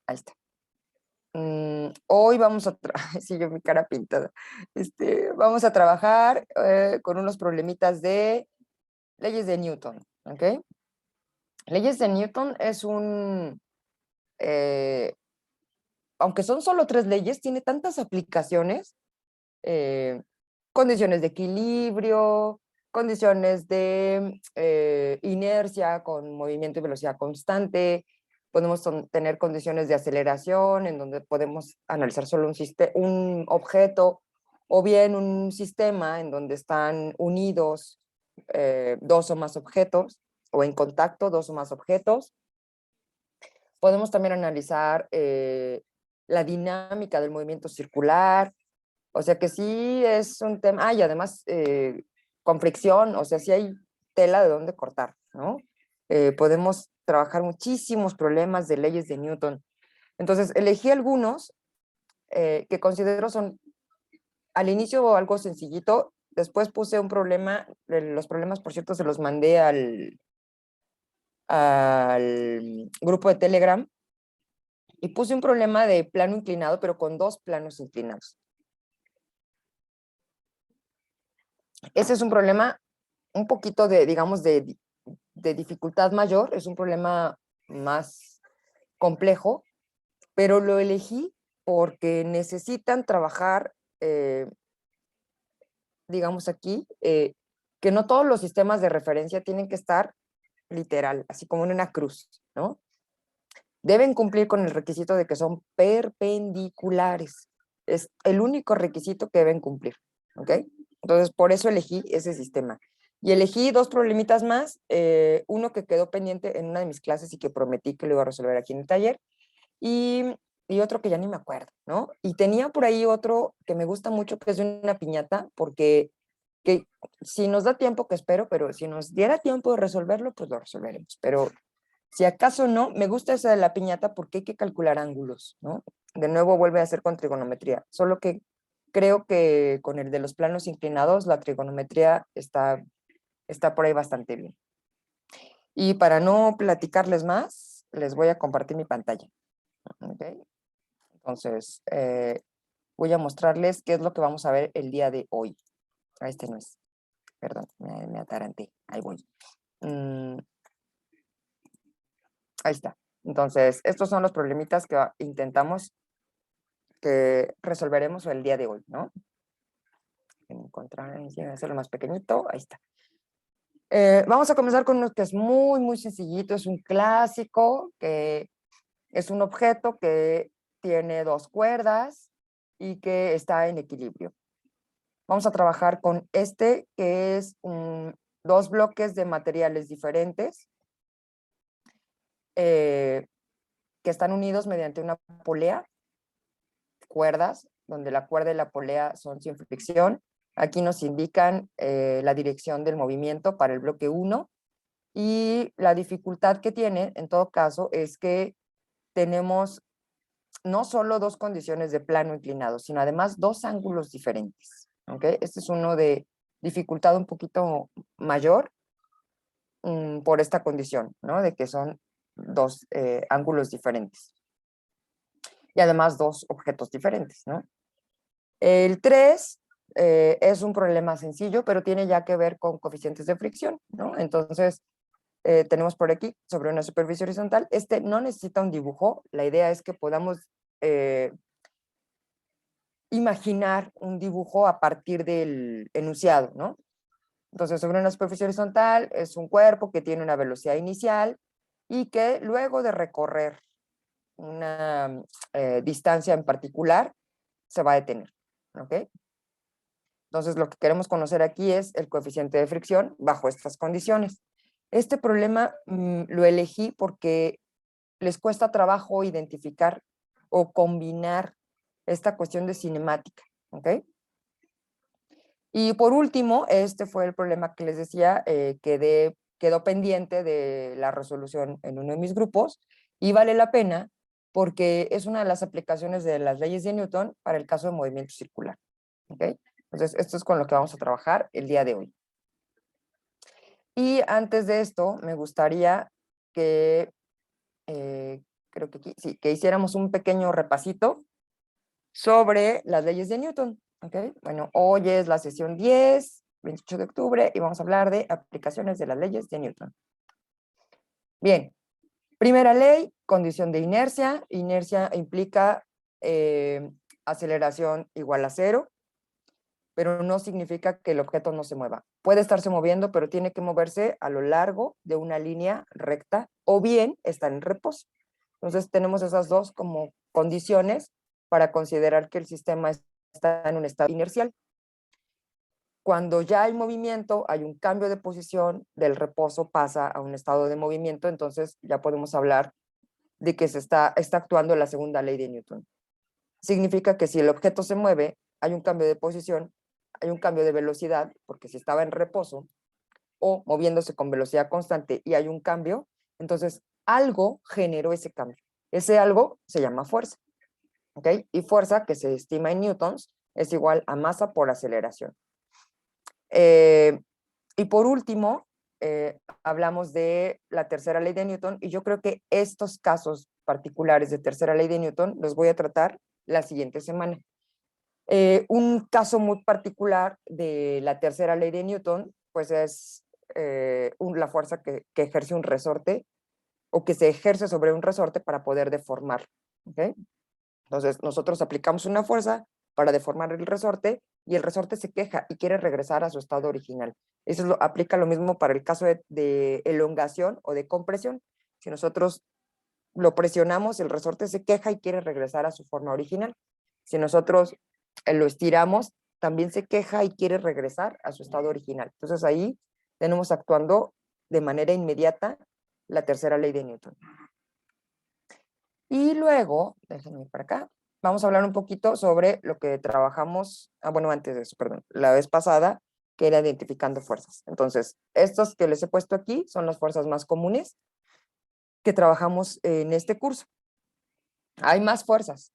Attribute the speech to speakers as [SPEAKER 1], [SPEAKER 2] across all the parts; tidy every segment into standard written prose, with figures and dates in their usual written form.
[SPEAKER 1] Ahí está. Hoy vamos a, sí, yo mi cara pintada, vamos a trabajar con unos problemitas de leyes de Newton, ¿ok? Leyes de Newton es eh, aunque son solo 3 leyes, tiene tantas aplicaciones, eh, condiciones de equilibrio, condiciones de inercia con movimiento y velocidad constante, podemos tener condiciones de aceleración en donde podemos analizar solo un objeto o bien un sistema en donde están unidos 2 o más objetos o en contacto 2 o más objetos. Podemos también analizar la dinámica del movimiento circular, o sea que sí es un tema, y además con fricción, o sea, sí hay tela de dónde cortar, ¿no? Podemos trabajar muchísimos problemas de leyes de Newton. Entonces, elegí algunos que considero son, al inicio algo sencillito, después puse un problema, los problemas, por cierto, se los mandé al grupo de Telegram, y puse un problema de plano inclinado, pero con 2 planos inclinados. Ese es un problema un poquito de, digamos, de dificultad mayor, es un problema más complejo, pero lo elegí porque necesitan trabajar, digamos aquí, que no todos los sistemas de referencia tienen que estar literal, así como en una cruz, ¿no? Deben cumplir con el requisito de que son perpendiculares. Es el único requisito que deben cumplir, ¿ok? Entonces, por eso elegí ese sistema. Y elegí 2 problemitas más, uno que quedó pendiente en una de mis clases y que prometí que lo iba a resolver aquí en el taller, y, y otro que ya ni me acuerdo, ¿no? Y tenía por ahí otro que me gusta mucho, que es de una piñata, porque que si nos da tiempo, que espero, pero si nos diera tiempo de resolverlo, pues lo resolveremos. Pero si acaso no, me gusta esa de la piñata porque hay que calcular ángulos, ¿no? De nuevo vuelve a ser con trigonometría, solo que creo que con el de los planos inclinados la trigonometría está por ahí bastante bien. Y para no platicarles más, les voy a compartir mi pantalla. ¿Okay? Entonces, voy a mostrarles qué es lo que vamos a ver el día de hoy. Este no es, perdón, me ataranté, ahí voy. Ahí está. Entonces, estos son los problemitas que intentamos que resolveremos el día de hoy, ¿no? Encontrar, hacerlo más pequeñito, ahí está. Vamos a comenzar con uno que es muy, muy sencillito, es un clásico, que es un objeto que tiene 2 cuerdas y que está en equilibrio. Vamos a trabajar con que es 2 bloques de materiales diferentes que están unidos mediante una polea, cuerdas, donde la cuerda y la polea son sin fricción. Aquí nos indican la dirección del movimiento para el bloque 1 y la dificultad que tiene, en todo caso, es que tenemos no solo 2 condiciones de plano inclinado, sino además 2 ángulos diferentes. ¿Okay? Este es uno de dificultad un poquito mayor por esta condición, ¿no? De que son 2 ángulos diferentes. Y además 2 objetos diferentes, ¿no? El 3 es un problema sencillo, pero tiene ya que ver con coeficientes de fricción, ¿no? Entonces, tenemos por aquí sobre una superficie horizontal. No necesita un dibujo, la idea es que podamos imaginar un dibujo a partir del enunciado, ¿no? Entonces, sobre una superficie horizontal es un cuerpo que tiene una velocidad inicial y que luego de recorrer una distancia en particular se va a detener, ¿ok? Entonces, lo que queremos conocer aquí es el coeficiente de fricción bajo estas condiciones. Este problema lo elegí porque les cuesta trabajo identificar o combinar esta cuestión de cinemática, ¿ok? Y por último, este fue el problema que les decía, quedó pendiente de la resolución en uno de mis grupos y vale la pena porque es una de las aplicaciones de las leyes de Newton para el caso de movimiento circular, ¿ok? Entonces, esto es con lo que vamos a trabajar el día de hoy. Y antes de esto, me gustaría que creo que aquí, sí, que hiciéramos un pequeño repasito sobre las leyes de Newton. ¿Ok? Bueno, hoy es la sesión 10, 28 de octubre, y vamos a hablar de aplicaciones de las leyes de Newton. Bien, primera ley, condición de inercia. Inercia implica aceleración igual a cero, pero no significa que el objeto no se mueva. Puede estarse moviendo, pero tiene que moverse a lo largo de una línea recta o bien estar en reposo. Entonces tenemos esas dos como condiciones para considerar que el sistema está en un estado inercial. Cuando ya hay movimiento, hay un cambio de posición, del reposo pasa a un estado de movimiento, entonces ya podemos hablar de que se está actuando la segunda ley de Newton. Significa que si el objeto se mueve, hay un cambio de posición, hay un cambio de velocidad, porque si estaba en reposo o moviéndose con velocidad constante y hay un cambio, entonces algo generó ese cambio. Ese algo se llama fuerza. ¿Ok? Y fuerza, que se estima en newtons, es igual a masa por aceleración. Y por último, hablamos de la tercera ley de Newton, y yo creo que estos casos particulares de tercera ley de Newton los voy a tratar la siguiente semana. Un caso muy particular de la tercera ley de Newton, pues es la fuerza que ejerce un resorte o que se ejerce sobre un resorte para poder deformar. ¿Okay? Entonces, nosotros aplicamos una fuerza para deformar el resorte y el resorte se queja y quiere regresar a su estado original. Eso aplica lo mismo para el caso de elongación o de compresión. Si nosotros lo presionamos, el resorte se queja y quiere regresar a su forma original. Si nosotros lo estiramos, también se queja y quiere regresar a su estado original. Entonces ahí tenemos actuando de manera inmediata la tercera ley de Newton. Y luego, déjenme para acá, vamos a hablar un poquito sobre lo que trabajamos, bueno, antes de eso, perdón, la vez pasada, que era identificando fuerzas. Entonces, estos que les he puesto aquí son las fuerzas más comunes que trabajamos en este curso. Hay más fuerzas,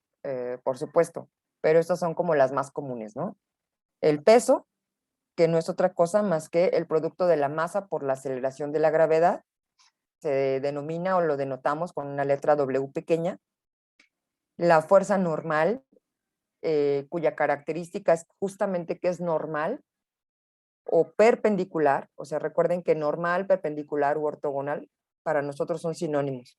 [SPEAKER 1] por supuesto, pero estas son como las más comunes, ¿no? El peso, que no es otra cosa más que el producto de la masa por la aceleración de la gravedad, se denomina o lo denotamos con una letra W pequeña. La fuerza normal, cuya característica es justamente que es normal o perpendicular, o sea, recuerden que normal, perpendicular u ortogonal para nosotros son sinónimos.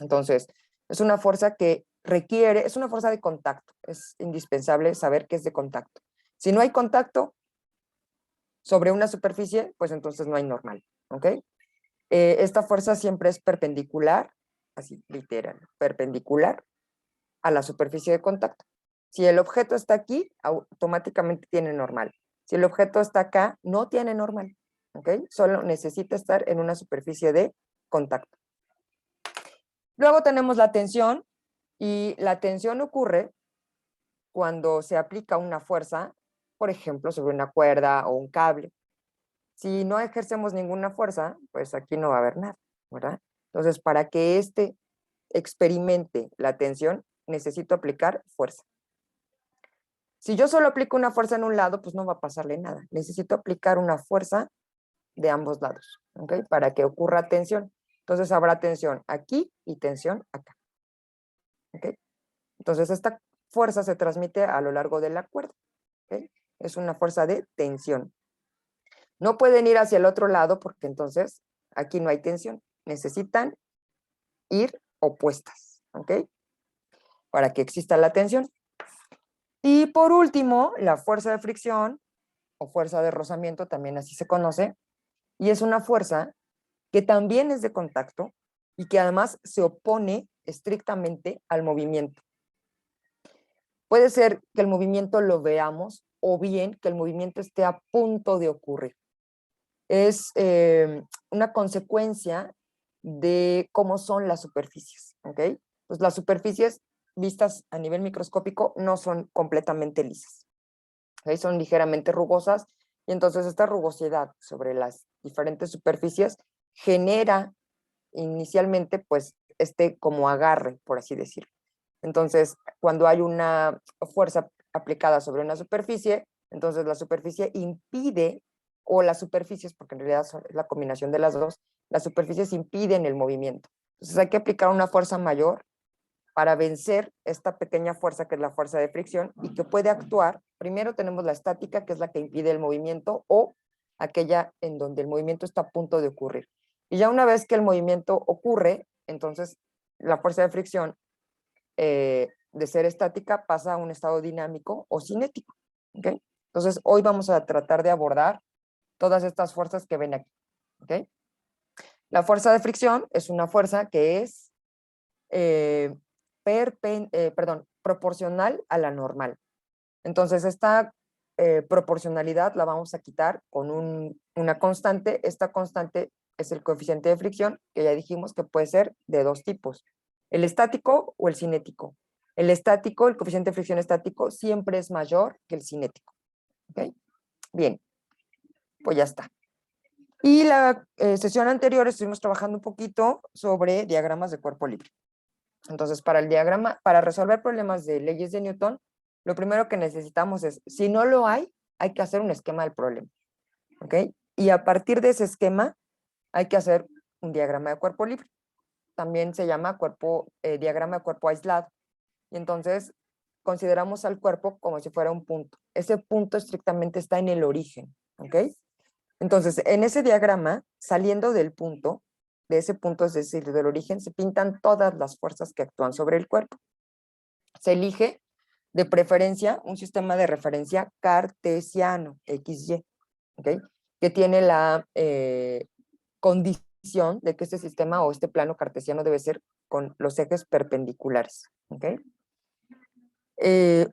[SPEAKER 1] Entonces, es una fuerza que requiere, es una fuerza de contacto, es indispensable saber que es de contacto. Si no hay contacto sobre una superficie, pues entonces no hay normal, ¿ok? Esta fuerza siempre es perpendicular, así literal, perpendicular a la superficie de contacto. Si el objeto está aquí, automáticamente tiene normal. Si el objeto está acá, no tiene normal, ¿ok? Solo necesita estar en una superficie de contacto. Luego tenemos la tensión, y la tensión ocurre cuando se aplica una fuerza, por ejemplo, sobre una cuerda o un cable. Si no ejercemos ninguna fuerza, pues aquí no va a haber nada, ¿verdad? Entonces, para que experimente la tensión, necesito aplicar fuerza. Si yo solo aplico una fuerza en un lado, pues no va a pasarle nada. Necesito aplicar una fuerza de ambos lados, ¿ok? Para que ocurra tensión. Entonces habrá tensión aquí y tensión acá, ¿ok? Entonces esta fuerza se transmite a lo largo de la cuerda, ¿ok? Es una fuerza de tensión. No pueden ir hacia el otro lado porque entonces aquí no hay tensión. Necesitan ir opuestas, ¿ok? Para que exista la tensión. Y por último, la fuerza de fricción o fuerza de rozamiento, también así se conoce, y es una fuerza que también es de contacto y que además se opone estrictamente al movimiento. Puede ser que el movimiento lo veamos o bien que el movimiento esté a punto de ocurrir. Es una consecuencia de cómo son las superficies, ¿ok? Pues las superficies vistas a nivel microscópico no son completamente lisas, ¿ok? Son ligeramente rugosas, y entonces esta rugosidad sobre las diferentes superficies genera inicialmente pues como agarre, por así decirlo. Entonces, cuando hay una fuerza aplicada sobre una superficie, entonces la superficie impide, o las superficies, porque en realidad es la combinación de las dos, las superficies impiden el movimiento. Entonces hay que aplicar una fuerza mayor para vencer esta pequeña fuerza que es la fuerza de fricción y que puede actuar. Primero tenemos la estática, que es la que impide el movimiento, o aquella en donde el movimiento está a punto de ocurrir. Y ya una vez que el movimiento ocurre, entonces la fuerza de fricción de ser estática pasa a un estado dinámico o cinético. ¿Okay? Entonces hoy vamos a tratar de abordar todas estas fuerzas que ven aquí. ¿Okay? La fuerza de fricción es una fuerza que es proporcional a la normal. Entonces, esta proporcionalidad la vamos a quitar con una constante. Esta constante es el coeficiente de fricción, que ya dijimos que puede ser de dos tipos, el estático o el cinético. El estático, el coeficiente de fricción estático, siempre es mayor que el cinético. ¿Okay? Bien, pues ya está. Y la sesión anterior estuvimos trabajando un poquito sobre diagramas de cuerpo libre. Entonces, para resolver problemas de leyes de Newton, lo primero que necesitamos es, si no lo hay que hacer un esquema del problema. ¿Ok? Y a partir de ese esquema, hay que hacer un diagrama de cuerpo libre. También se llama diagrama de cuerpo aislado. Y entonces, consideramos al cuerpo como si fuera un punto. Ese punto estrictamente está en el origen. ¿Ok? Entonces, en ese diagrama, saliendo del punto, de ese punto, es decir, del origen, se pintan todas las fuerzas que actúan sobre el cuerpo. Se elige, de preferencia, un sistema de referencia cartesiano, XY, ¿okay? Que tiene la condición de que este sistema o este plano cartesiano debe ser con los ejes perpendiculares. ¿Okay?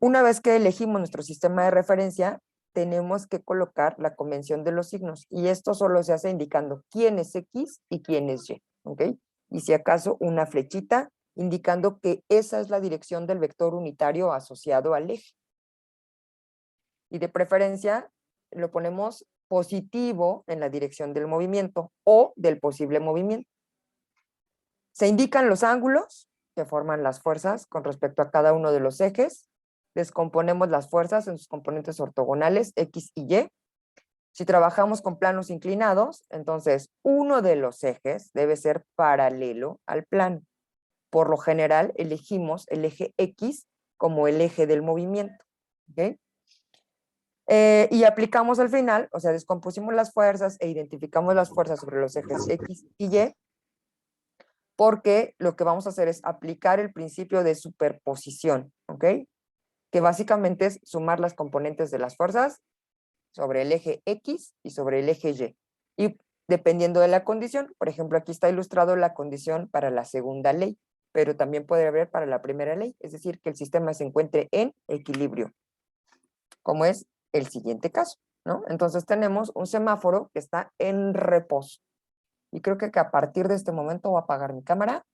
[SPEAKER 1] Una vez que elegimos nuestro sistema de referencia, tenemos que colocar la convención de los signos, y esto solo se hace indicando quién es X y quién es Y, ¿ok? Y si acaso una flechita indicando que esa es la dirección del vector unitario asociado al eje. Y de preferencia lo ponemos positivo en la dirección del movimiento o del posible movimiento. Se indican los ángulos que forman las fuerzas con respecto a cada uno de los ejes. Descomponemos las fuerzas en sus componentes ortogonales, X y Y. Si trabajamos con planos inclinados, entonces uno de los ejes debe ser paralelo al plano. Por lo general, elegimos el eje X como el eje del movimiento. ¿Okay? Y aplicamos al final, o sea, descompusimos las fuerzas e identificamos las fuerzas sobre los ejes X y Y, porque lo que vamos a hacer es aplicar el principio de superposición, ¿ok? Que básicamente es sumar las componentes de las fuerzas sobre el eje X y sobre el eje Y. Y dependiendo de la condición, por ejemplo, aquí está ilustrado la condición para la segunda ley, pero también puede haber para la primera ley, es decir, que el sistema se encuentre en equilibrio, como es el siguiente caso, ¿no? Entonces tenemos un semáforo que está en reposo. Y creo que a partir de este momento voy a apagar mi cámara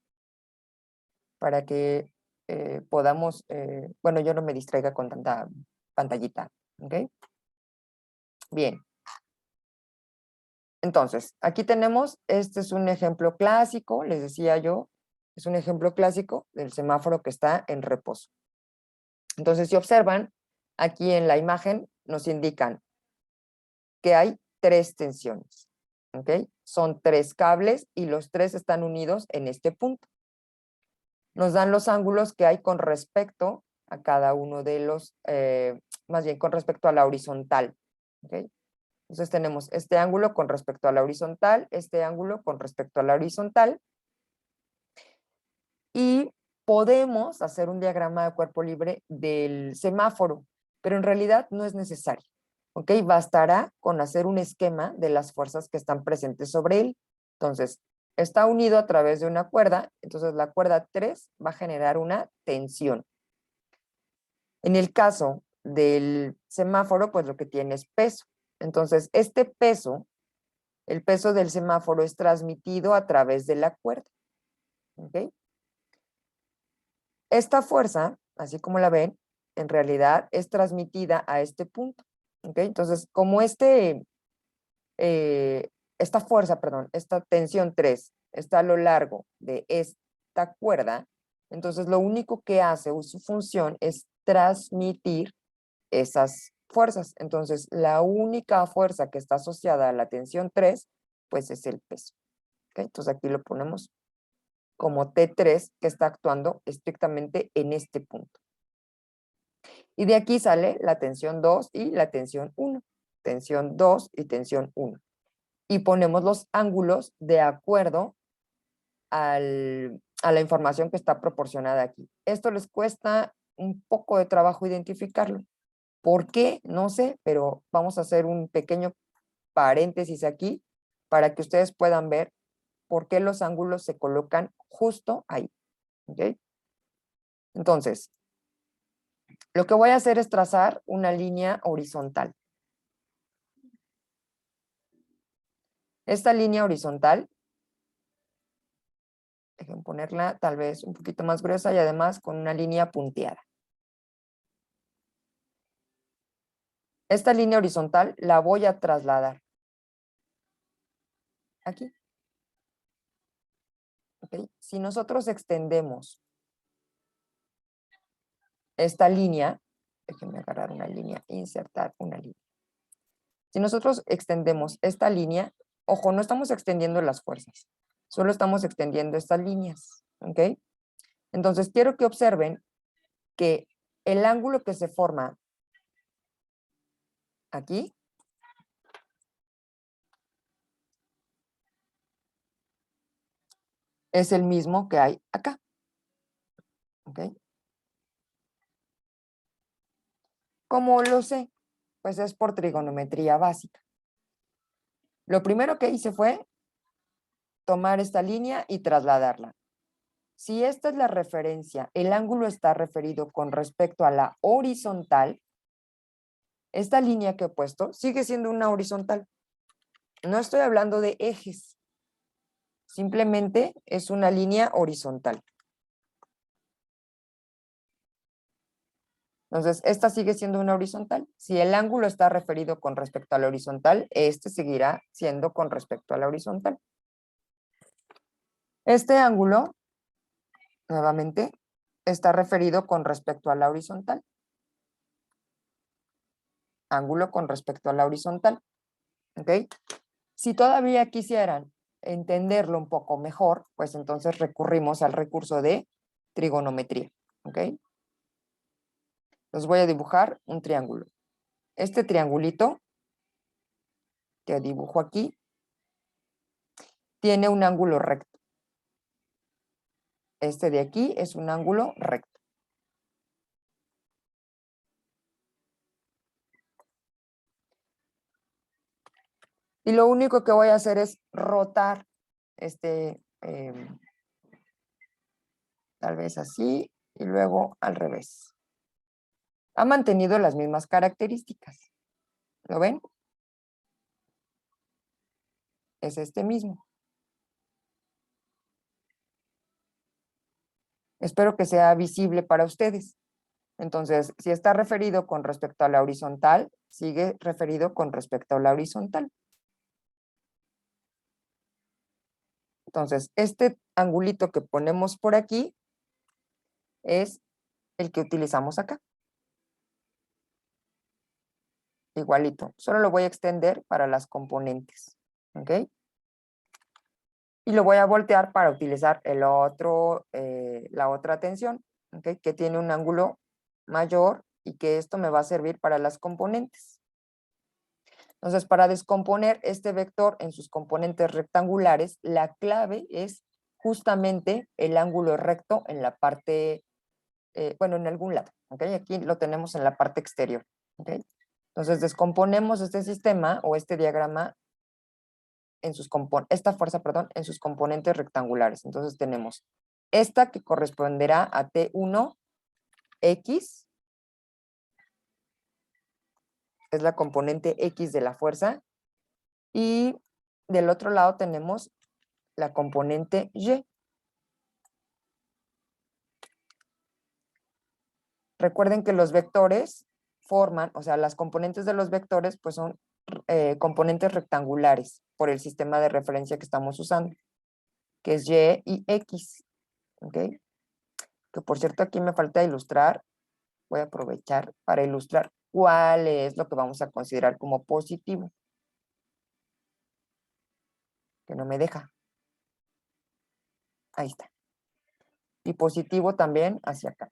[SPEAKER 1] para que podamos, bueno, yo no me distraiga con tanta pantallita, ¿ok? Bien. Entonces, aquí tenemos, este es un ejemplo clásico, les decía yo, es un ejemplo clásico del semáforo que está en reposo. Entonces, si observan, aquí en la imagen nos indican que hay tres tensiones, ¿ok? Son tres cables y los tres están unidos en este punto. Nos dan los ángulos que hay con respecto a cada uno de los, más bien con respecto a la horizontal. ¿Okay? Entonces tenemos este ángulo con respecto a la horizontal, este ángulo con respecto a la horizontal, y podemos hacer un diagrama de cuerpo libre del semáforo, pero en realidad no es necesario. ¿Ok? Bastará con hacer un esquema de las fuerzas que están presentes sobre él. Entonces, está unido a través de una cuerda, entonces la cuerda 3 va a generar una tensión. En el caso del semáforo, pues lo que tiene es peso. Entonces, este peso, el peso del semáforo es transmitido a través de la cuerda. ¿Ok? Esta fuerza, así como la ven, en realidad es transmitida a este punto. ¿Ok? Entonces, como esta fuerza, perdón, esta tensión 3 está a lo largo de esta cuerda, entonces lo único que hace o su función es transmitir esas fuerzas. Entonces, la única fuerza que está asociada a la tensión 3, pues es el peso. ¿Okay? Entonces aquí lo ponemos como T3 que está actuando estrictamente en este punto. Y de aquí sale la tensión 2 y la tensión 1. Tensión 2 y tensión 1. Y ponemos los ángulos de acuerdo a la información que está proporcionada aquí. Esto les cuesta un poco de trabajo identificarlo. ¿Por qué? No sé, pero vamos a hacer un pequeño paréntesis aquí para que ustedes puedan ver por qué los ángulos se colocan justo ahí. ¿Okay? Entonces, lo que voy a hacer es trazar una línea horizontal. Esta línea horizontal, dejen ponerla tal vez un poquito más gruesa y además con una línea punteada. Esta línea horizontal la voy a trasladar aquí. ¿Okay? Si nosotros extendemos esta línea, déjenme agarrar una línea, insertar una línea. Si nosotros extendemos esta línea, ojo, no estamos extendiendo las fuerzas, solo estamos extendiendo estas líneas, ¿ok? Entonces quiero que observen que el ángulo que se forma aquí es el mismo que hay acá, ¿ok? ¿Cómo lo sé? Pues es por trigonometría básica. Lo primero que hice fue tomar esta línea y trasladarla. Si esta es la referencia, el ángulo está referido con respecto a la horizontal, esta línea que he puesto sigue siendo una horizontal. No estoy hablando de ejes, simplemente es una línea horizontal. Entonces, esta sigue siendo una horizontal. Si el ángulo está referido con respecto a la horizontal, este seguirá siendo con respecto a la horizontal. Este ángulo, nuevamente, está referido con respecto a la horizontal. Ángulo con respecto a la horizontal. ¿Ok? Si todavía quisieran entenderlo un poco mejor, pues entonces recurrimos al recurso de trigonometría. ¿Ok? Les voy a dibujar un triángulo. Este triangulito que dibujo aquí tiene un ángulo recto. Este de aquí es un ángulo recto. Y lo único que voy a hacer es rotar tal vez así y luego al revés. Ha mantenido las mismas características. ¿Lo ven? Es este mismo. Espero que sea visible para ustedes. Entonces, si está referido con respecto a la horizontal, sigue referido con respecto a la horizontal. Entonces, este angulito que ponemos por aquí es el que utilizamos acá. Igualito, solo lo voy a extender para las componentes. ¿Ok? Y lo voy a voltear para utilizar la otra tensión, ¿okay? Que tiene un ángulo mayor y que esto me va a servir para las componentes. Entonces, para descomponer este vector en sus componentes rectangulares, la clave es justamente el ángulo recto en la parte, bueno, en algún lado. ¿Okay? Aquí lo tenemos en la parte exterior. ¿Okay? Entonces, descomponemos este sistema o este diagrama en sus esta fuerza, perdón, en sus componentes rectangulares. Entonces tenemos esta que corresponderá a T1X, es la componente X de la fuerza, y del otro lado tenemos la componente Y. Recuerden que los vectores forman, o sea, las componentes de los vectores pues son componentes rectangulares por el sistema de referencia que estamos usando, que es Y y X. ¿Ok? Que por cierto aquí me falta ilustrar. Voy a aprovechar para ilustrar cuál es lo que vamos a considerar como positivo. Que no me deja. Ahí está. y positivo también hacia acá.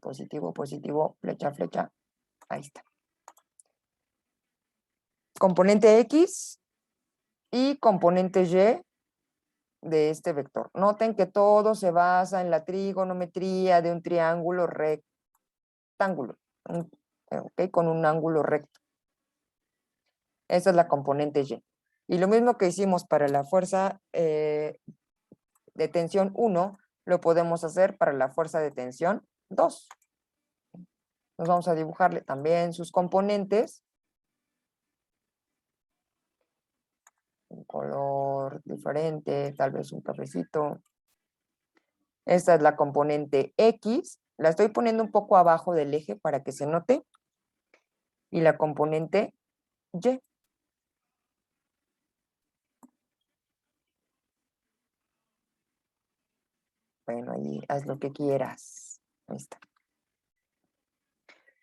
[SPEAKER 1] Positivo, positivo, flecha, flecha. Ahí está. Componente X y componente Y de este vector. Noten que todo se basa en la trigonometría de un triángulo rectángulo, ¿ok? Con un ángulo recto. Esa es la componente Y. Y lo mismo que hicimos para la fuerza de tensión 1, lo podemos hacer para la fuerza de tensión 2. Nos vamos a dibujarle también sus componentes. Un color diferente, tal vez un cafecito. Esta es la componente X. La estoy poniendo un poco abajo del eje para que se note. Y la componente Y. Bueno, ahí haz lo que quieras. Ahí está.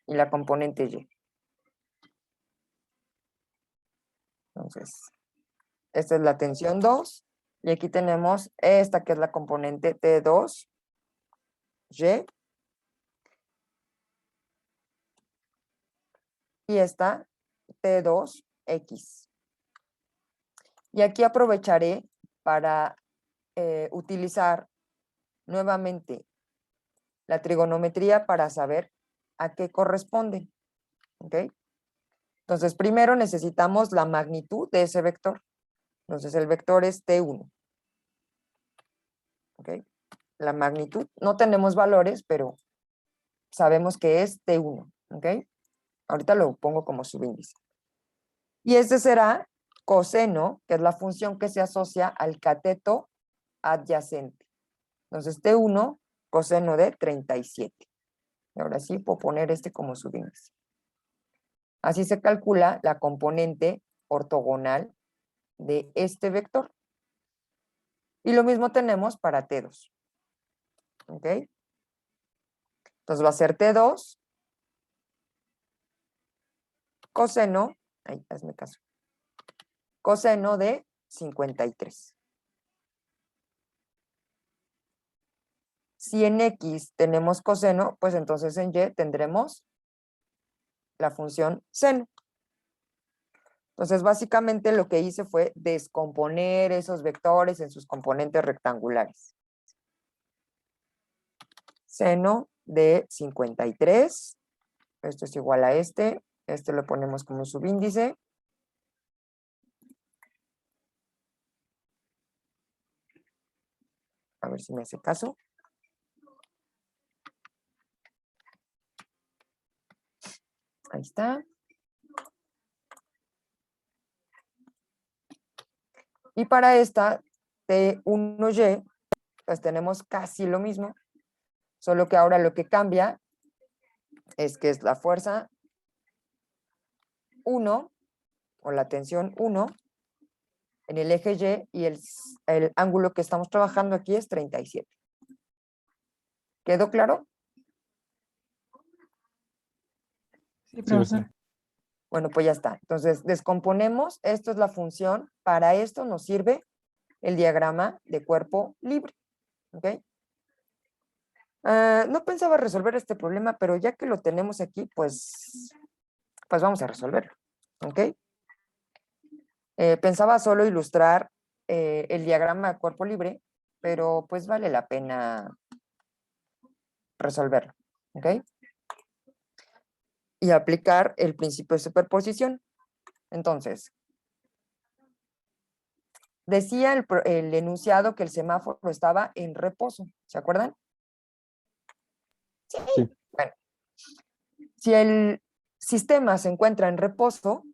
[SPEAKER 1] Y la componente Y. Entonces, esta es la tensión 2. Y aquí tenemos esta que es la componente T2, Y. Y esta T2X. Y aquí aprovecharé para utilizar nuevamente la trigonometría para saber a qué corresponde. ¿Ok? Entonces, primero necesitamos la magnitud de ese vector. Entonces, el vector es T1. ¿Ok? La magnitud, no tenemos valores, pero sabemos que es T1. ¿Ok? Ahorita lo pongo como subíndice. Y este será coseno, que es la función que se asocia al cateto adyacente. Entonces, T1, coseno de 37. Y ahora sí puedo poner este como subíndice. Así se calcula la componente ortogonal de este vector. Y lo mismo tenemos para T2. ¿Ok? Entonces va a ser T2 coseno, ahí, hazme caso, coseno de 53. Si en X tenemos coseno, pues entonces en Y tendremos la función seno. Entonces, básicamente lo que hice fue descomponer esos vectores en sus componentes rectangulares. Seno de 53. Esto es igual a este. Este lo ponemos como subíndice. A ver si me hace caso. Ahí está. Y para esta T1Y, pues tenemos casi lo mismo, solo que ahora lo que cambia es que es la fuerza 1 o la tensión 1 en el eje Y y el ángulo que estamos trabajando aquí es 37. ¿Quedó claro?
[SPEAKER 2] Sí, profesor.
[SPEAKER 1] Bueno, pues ya está. Entonces, descomponemos. Esto es la función. Para esto nos sirve el diagrama de cuerpo libre. ¿Ok? No pensaba resolver este problema, pero ya que lo tenemos aquí, pues vamos a resolverlo. ¿Ok? Pensaba solo ilustrar el diagrama de cuerpo libre, pero pues vale la pena resolverlo. ¿Ok? Y aplicar el principio de superposición. Entonces, decía el enunciado que el semáforo estaba en reposo. ¿Se acuerdan?
[SPEAKER 2] Sí.
[SPEAKER 1] Bueno, si el sistema se encuentra en reposo,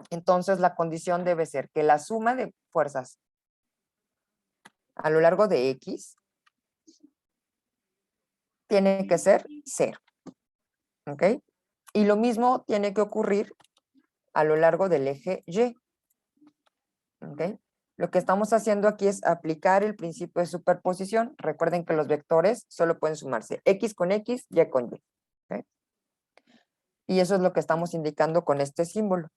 [SPEAKER 1] entonces la condición debe ser que la suma de fuerzas a lo largo de X tiene que ser 0. ¿Ok? Y lo mismo tiene que ocurrir a lo largo del eje Y. ¿Ok? Lo que estamos haciendo aquí es aplicar el principio de superposición. Recuerden que los vectores solo pueden sumarse X con X, Y con Y. ¿Ok? Y eso es lo que estamos indicando con este símbolo.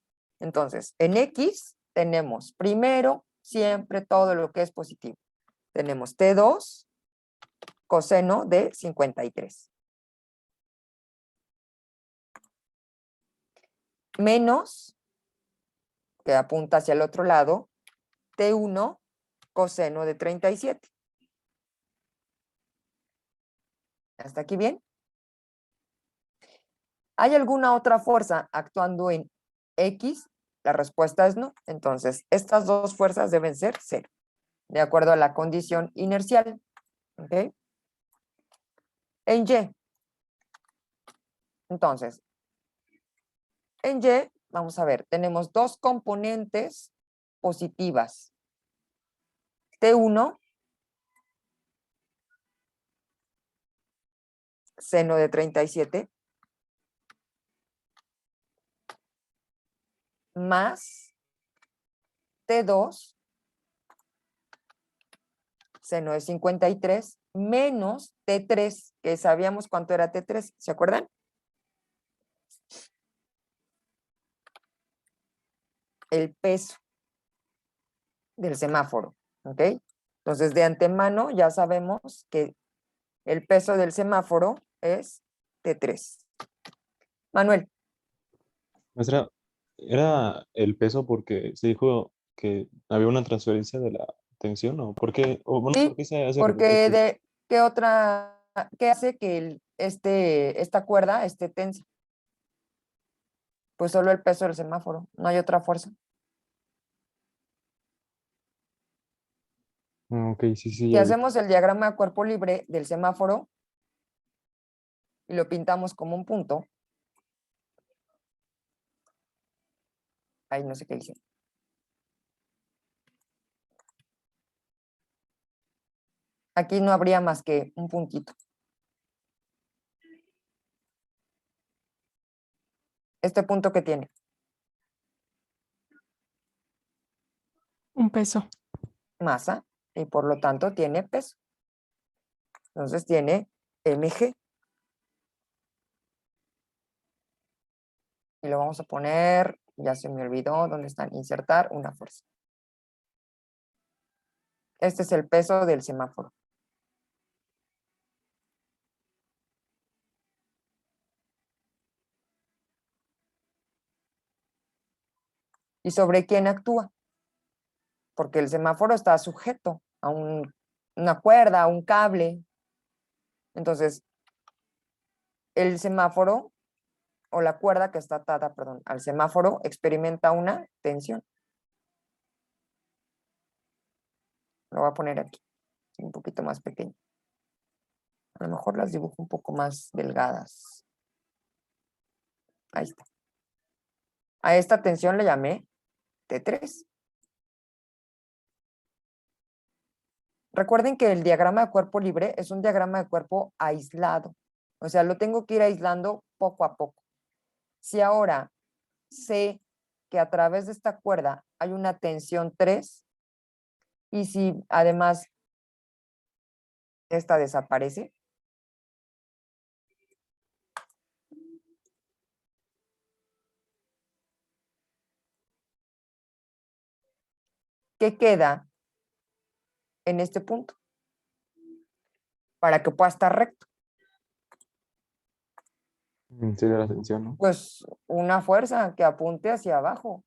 [SPEAKER 1] Entonces, en X tenemos primero siempre todo lo que es positivo. Tenemos T2 coseno de 53. Menos, que apunta hacia el otro lado, T1 coseno de 37. ¿Hasta aquí bien? ¿Hay alguna otra fuerza actuando en X? La respuesta es no. Entonces, estas dos fuerzas deben ser cero, de acuerdo a la condición inercial. ¿Ok? En Y. Entonces, en Y, vamos a ver, tenemos dos componentes positivas. T1, seno de 37, más T2, seno de 53, menos T3, que sabíamos cuánto era T3, ¿se acuerdan? El peso del semáforo, ¿ok? Entonces, de antemano ya sabemos que el peso del semáforo es T3. Manuel.
[SPEAKER 3] Maestra, ¿era el peso porque se dijo que había una transferencia de la tensión o por qué, o bueno, por
[SPEAKER 1] Sí,
[SPEAKER 3] qué se hace
[SPEAKER 1] porque
[SPEAKER 3] referencia?
[SPEAKER 1] ¿qué hace que esta cuerda esté tensa? Pues solo el peso del semáforo, no hay otra fuerza.
[SPEAKER 3] Ok, sí, sí,
[SPEAKER 1] Si
[SPEAKER 3] ya vi.
[SPEAKER 1] hacemos el diagrama de cuerpo libre del semáforo y lo pintamos como un punto, ahí no sé qué hice. Aquí no habría más que un puntito. Este punto que tiene,
[SPEAKER 2] Un peso.
[SPEAKER 1] masa, y por lo tanto tiene peso. Entonces tiene mg. Y lo vamos a poner, ya se me olvidó dónde están, insertar una fuerza. Este es el peso del semáforo. ¿Y sobre quién actúa? Porque el semáforo está sujeto a una cuerda, a un cable. Entonces, el semáforo o la cuerda que está atada, perdón, al semáforo experimenta una tensión. Lo voy a poner aquí, un poquito más pequeño. A lo mejor las dibujo un poco más delgadas. Ahí está. A esta tensión le llamé T3. Recuerden que el diagrama de cuerpo libre es un diagrama de cuerpo aislado. O sea, lo tengo que ir aislando poco a poco. Si ahora sé que a través de esta cuerda hay una tensión 3 y si además esta desaparece, ¿qué queda en este punto? Para que pueda estar recto.
[SPEAKER 3] Sería la tensión, ¿no?
[SPEAKER 1] Pues una fuerza que apunte hacia abajo.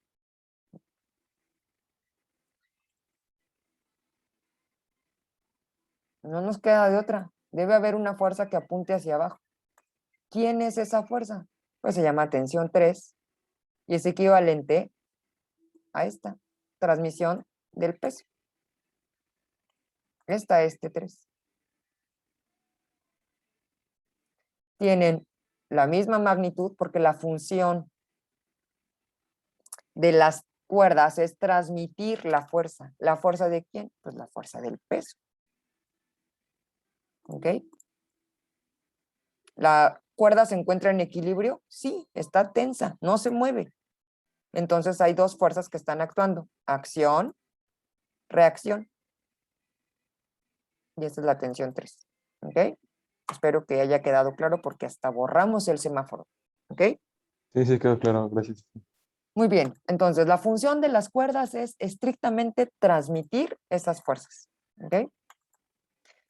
[SPEAKER 1] No nos queda de otra. Debe haber una fuerza que apunte hacia abajo. ¿Quién es esa fuerza? Pues se llama tensión 3 y es equivalente a esta transmisión del peso. Esta es T3. Tienen la misma magnitud porque la función de las cuerdas es transmitir la fuerza. ¿La fuerza de quién? Pues la fuerza del peso. ¿Ok? ¿La cuerda se encuentra en equilibrio? Sí, está tensa, no se mueve. Entonces hay dos fuerzas que están actuando. Acción, reacción. Y esta es la tensión 3. ¿Ok? Espero que haya quedado claro porque hasta borramos el semáforo. ¿Ok?
[SPEAKER 3] Sí, sí, quedó claro, gracias.
[SPEAKER 1] Muy bien, entonces la función de las cuerdas es estrictamente transmitir esas fuerzas. ¿Ok?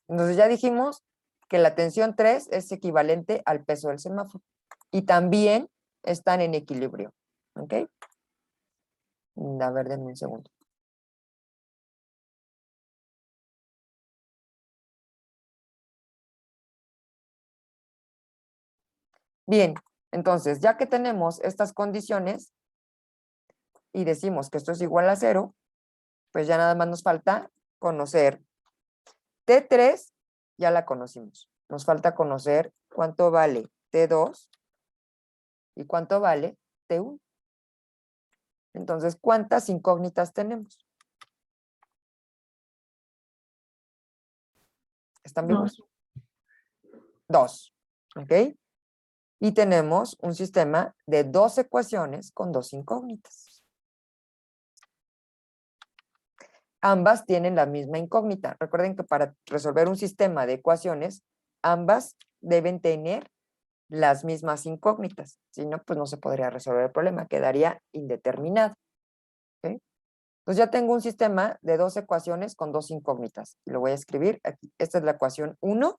[SPEAKER 1] Entonces ya dijimos que la tensión 3 es equivalente al peso del semáforo y también están en equilibrio. ¿Ok? A ver, denme un segundo. Bien, entonces ya que tenemos estas condiciones y decimos que esto es igual a 0, pues ya nada más nos falta conocer T3, ya la conocimos. Nos falta conocer cuánto vale T2 y cuánto vale T1. Entonces, ¿cuántas incógnitas tenemos? ¿Están vivos? 2. ¿Ok? Y tenemos un sistema de 2 ecuaciones con 2 incógnitas. Ambas tienen la misma incógnita. Recuerden que para resolver un sistema de ecuaciones, ambas deben tener las mismas incógnitas. Si no, pues no se podría resolver el problema, quedaría indeterminado. ¿Ok? Entonces ya tengo un sistema de 2 ecuaciones con 2 incógnitas. Y lo voy a escribir aquí. Esta es la ecuación 1.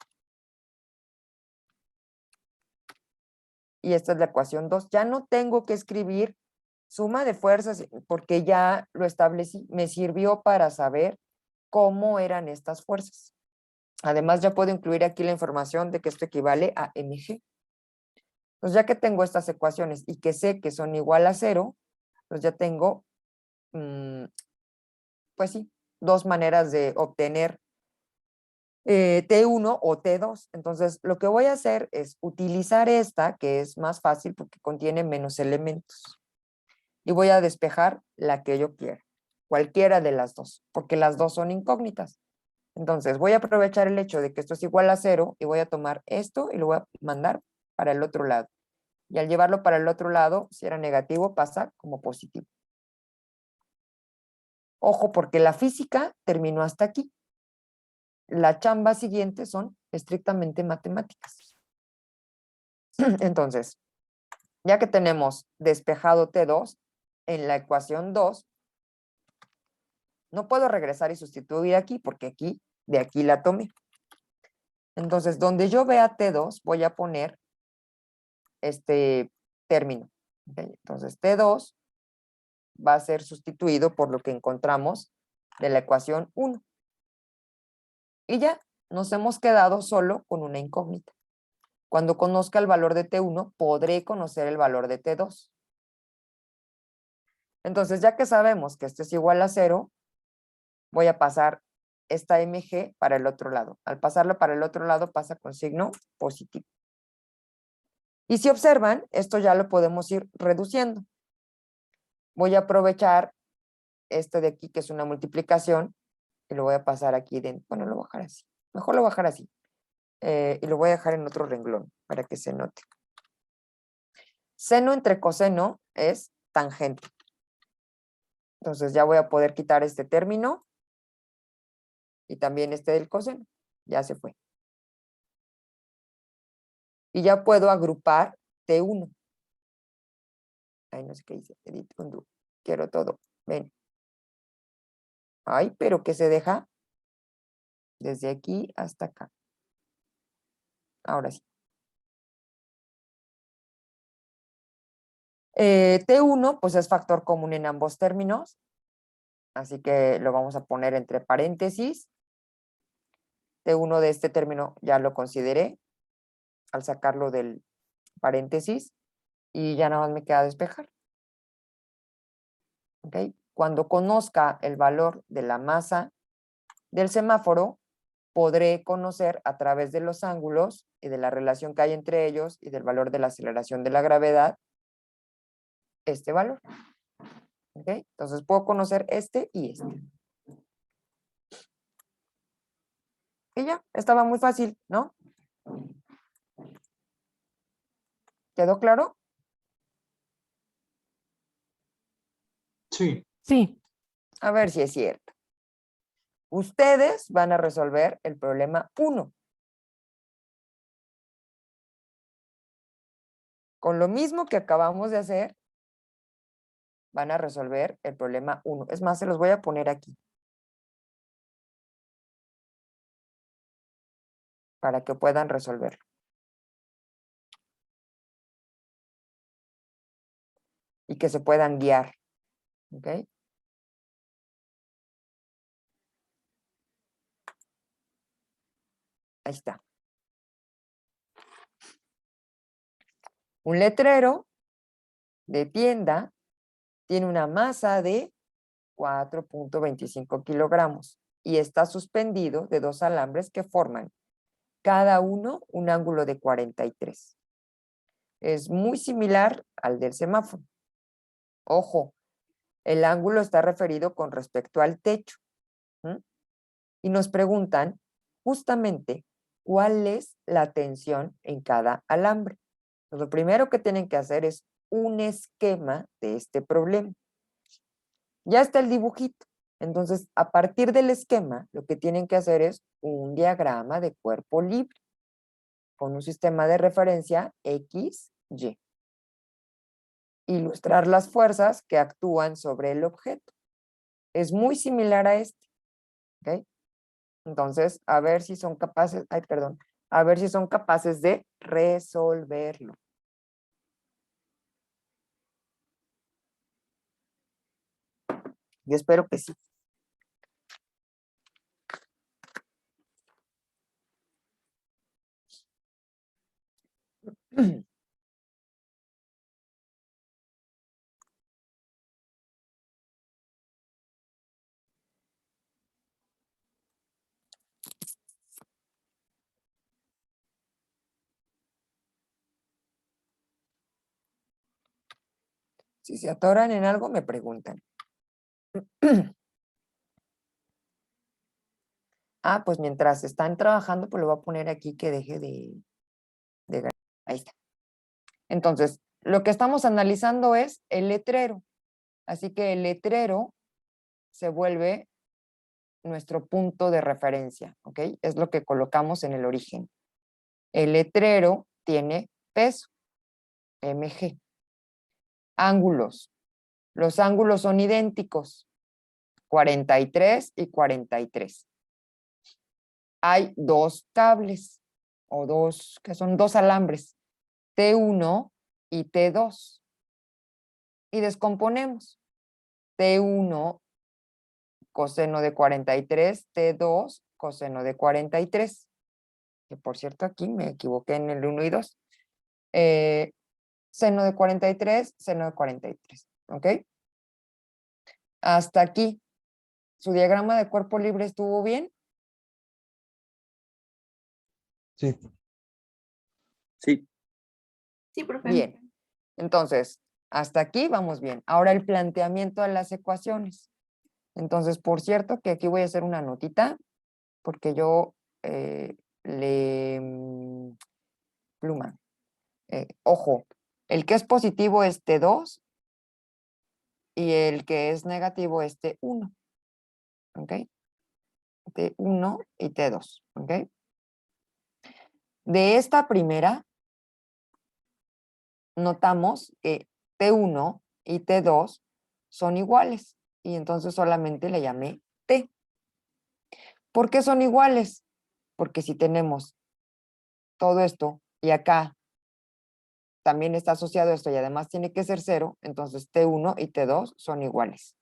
[SPEAKER 1] Y esta es la ecuación 2. Ya no tengo que escribir suma de fuerzas porque ya lo establecí. Me sirvió para saber cómo eran estas fuerzas. Además, ya puedo incluir aquí la información de que esto equivale a mg. Pues ya que tengo estas ecuaciones y que sé que son igual a 0, pues ya tengo, pues sí, 2 maneras de obtener T1 o T2. Entonces, lo que voy a hacer es utilizar esta, que es más fácil porque contiene menos elementos. Y voy a despejar la que yo quiera, cualquiera de las dos, porque las dos son incógnitas. Entonces, voy a aprovechar el hecho de que esto es igual a 0 y voy a tomar esto y lo voy a mandar para el otro lado. Y al llevarlo para el otro lado, si era negativo, pasa como positivo. Ojo, porque la física terminó hasta aquí. La chamba siguiente son estrictamente matemáticas. Entonces, ya que tenemos despejado T2 en la ecuación 2, no puedo regresar y sustituir aquí porque aquí, de aquí la tomé. Entonces, donde yo vea T2, voy a poner este término. ¿Okay? Entonces, T2 va a ser sustituido por lo que encontramos de la ecuación 1. Y ya, nos hemos quedado solo con una incógnita. Cuando conozca el valor de T1, podré conocer el valor de T2. Entonces, ya que sabemos que esto es igual a 0, voy a pasar esta mg para el otro lado. Al pasarlo para el otro lado, pasa con signo positivo. Y si observan, esto ya lo podemos ir reduciendo. Voy a aprovechar este de aquí, que es una multiplicación, y lo voy a pasar aquí dentro. Bueno, lo voy a bajar así. Mejor lo voy a bajar así. Y lo voy a dejar en otro renglón para que se note. Seno entre coseno es tangente. Entonces ya voy a poder quitar este término y también este del coseno. Ya se fue. Y ya puedo agrupar T1. Ay, no sé qué dice. Edit undo. Quiero todo. Ven. Ay, pero que se deja desde aquí hasta acá. Ahora sí. T1, pues es factor común en ambos términos. Así que lo vamos a poner entre paréntesis. T1 de este término ya lo consideré al sacarlo del paréntesis y ya nada más me queda despejar. ¿Okay? Cuando conozca el valor de la masa del semáforo, podré conocer a través de los ángulos y de la relación que hay entre ellos y del valor de la aceleración de la gravedad este valor. ¿Okay? Entonces puedo conocer este y este. Y ya, estaba muy fácil, ¿no? ¿Quedó claro?
[SPEAKER 4] Sí.
[SPEAKER 2] Sí,
[SPEAKER 1] A ver si es cierto. Ustedes van a resolver el problema 1. Con lo mismo que acabamos de hacer, van a resolver el problema 1. Es más, se los voy a poner aquí. Para que puedan resolverlo. Y que se puedan guiar. ¿Ok? Ahí está. Un letrero de tienda tiene una masa de 4.25 kilogramos y está suspendido de 2 alambres que forman cada uno un ángulo de 43. Es muy similar al del semáforo. Ojo, el ángulo está referido con respecto al techo. Y nos preguntan justamente cuál es la tensión en cada alambre. Pues lo primero que tienen que hacer es un esquema de este problema. Ya está el dibujito. Entonces, a partir del esquema, lo que tienen que hacer es un diagrama de cuerpo libre con un sistema de referencia X, Y. Ilustrar las fuerzas que actúan sobre el objeto. Es muy similar a este. ¿Ok? Entonces, a ver si son capaces, a ver si son capaces de resolverlo. Yo espero que sí. Si se atoran en algo, me preguntan. Ah, pues mientras están trabajando, pues lo voy a poner aquí que deje de ganar. Ahí está. Entonces, lo que estamos analizando es el letrero. Así que el letrero se vuelve nuestro punto de referencia, ¿ok? Es lo que colocamos en el origen. El letrero tiene peso, mg. Ángulos. Los ángulos son idénticos, 43 y 43. Hay dos cables, o dos, que son dos alambres, T1 y T2. Y descomponemos. T1 coseno de 43, T2 coseno de 43. Que por cierto aquí me equivoqué en el 1 y 2. Seno de 43, seno de 43. ¿Ok? Hasta aquí. ¿Su diagrama de cuerpo libre estuvo bien?
[SPEAKER 3] Sí.
[SPEAKER 4] Sí.
[SPEAKER 5] Sí, profe.
[SPEAKER 1] Bien. Entonces, hasta aquí vamos bien. Ahora el planteamiento de las ecuaciones. Entonces, por cierto, que aquí voy a hacer una notita, porque yo pluma. Ojo, el que es positivo es T2 y el que es negativo es T1. ¿Ok? T1 y T2. ¿Ok? De esta primera, notamos que T1 y T2 son iguales y entonces solamente le llamé T. ¿Por qué son iguales? Porque si tenemos todo esto y acá también está asociado esto y además tiene que ser 0, entonces T1 y T2 son iguales.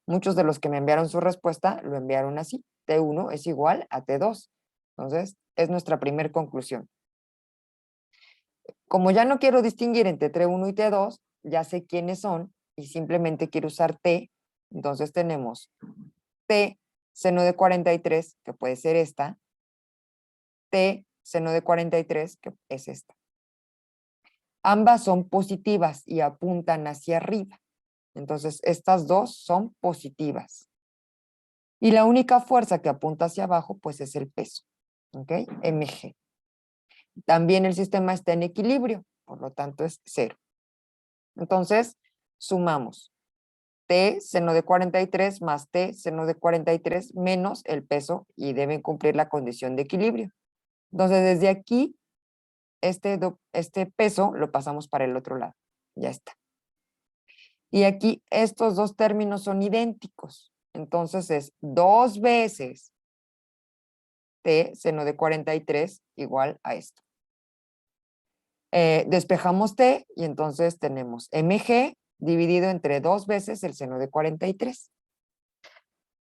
[SPEAKER 1] Muchos de los que me enviaron su respuesta lo enviaron así. T1 es igual a T2. Entonces, es nuestra primera conclusión. Como ya no quiero distinguir entre T1 y T2, ya sé quiénes son y simplemente quiero usar T. Entonces tenemos T seno de 43, que puede ser esta. T seno de 43, que es esta. Ambas son positivas y apuntan hacia arriba. Entonces, estas dos son positivas. Y la única fuerza que apunta hacia abajo, pues es el peso. ¿Ok? mg. También el sistema está en equilibrio, por lo tanto es 0. Entonces, sumamos T seno de 43 más T seno de 43 menos el peso y deben cumplir la condición de equilibrio. Entonces, desde aquí, este peso lo pasamos para el otro lado. Ya está. Y aquí estos dos términos son idénticos. Entonces es 2 veces t seno de 43 igual a esto. Despejamos t y entonces tenemos mg dividido entre 2 veces el seno de 43.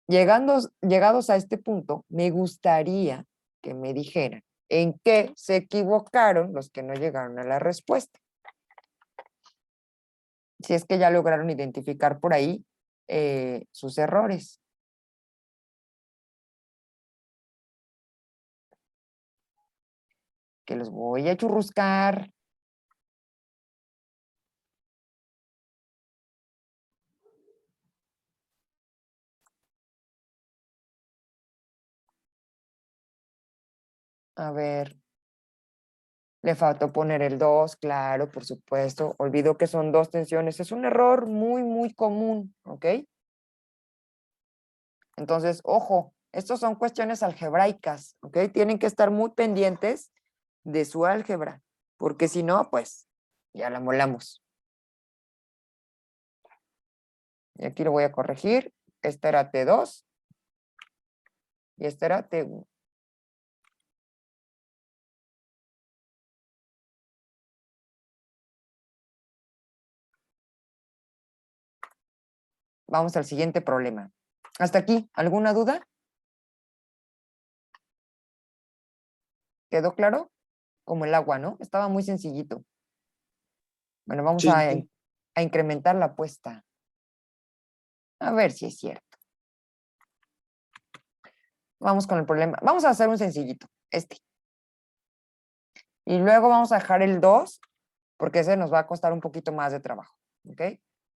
[SPEAKER 1] Llegados a este punto, me gustaría que me dijeran en qué se equivocaron los que no llegaron a la respuesta. Si es que ya lograron identificar por ahí sus errores. Que los voy a churruscar. A ver. Le faltó poner el 2, claro, por supuesto. Olvidó que son dos tensiones. Es un error muy, muy común, ¿ok? Entonces, ojo, estos son cuestiones algebraicas, ¿ok? Tienen que estar muy pendientes de su álgebra, porque si no, pues, ya la molamos. Y aquí lo voy a corregir. Esta era T2 y esta era T1. Vamos al siguiente problema. ¿Hasta aquí? ¿Alguna duda? ¿Quedó claro? Como el agua, ¿no? Estaba muy sencillito. Bueno, vamos
[SPEAKER 4] Sí,
[SPEAKER 1] a
[SPEAKER 4] sí.
[SPEAKER 1] incrementar la apuesta. A ver si es cierto. Vamos con el problema. Vamos a hacer un sencillito, este. Y luego vamos a dejar el 2, porque ese nos va a costar un poquito más de trabajo, ¿ok?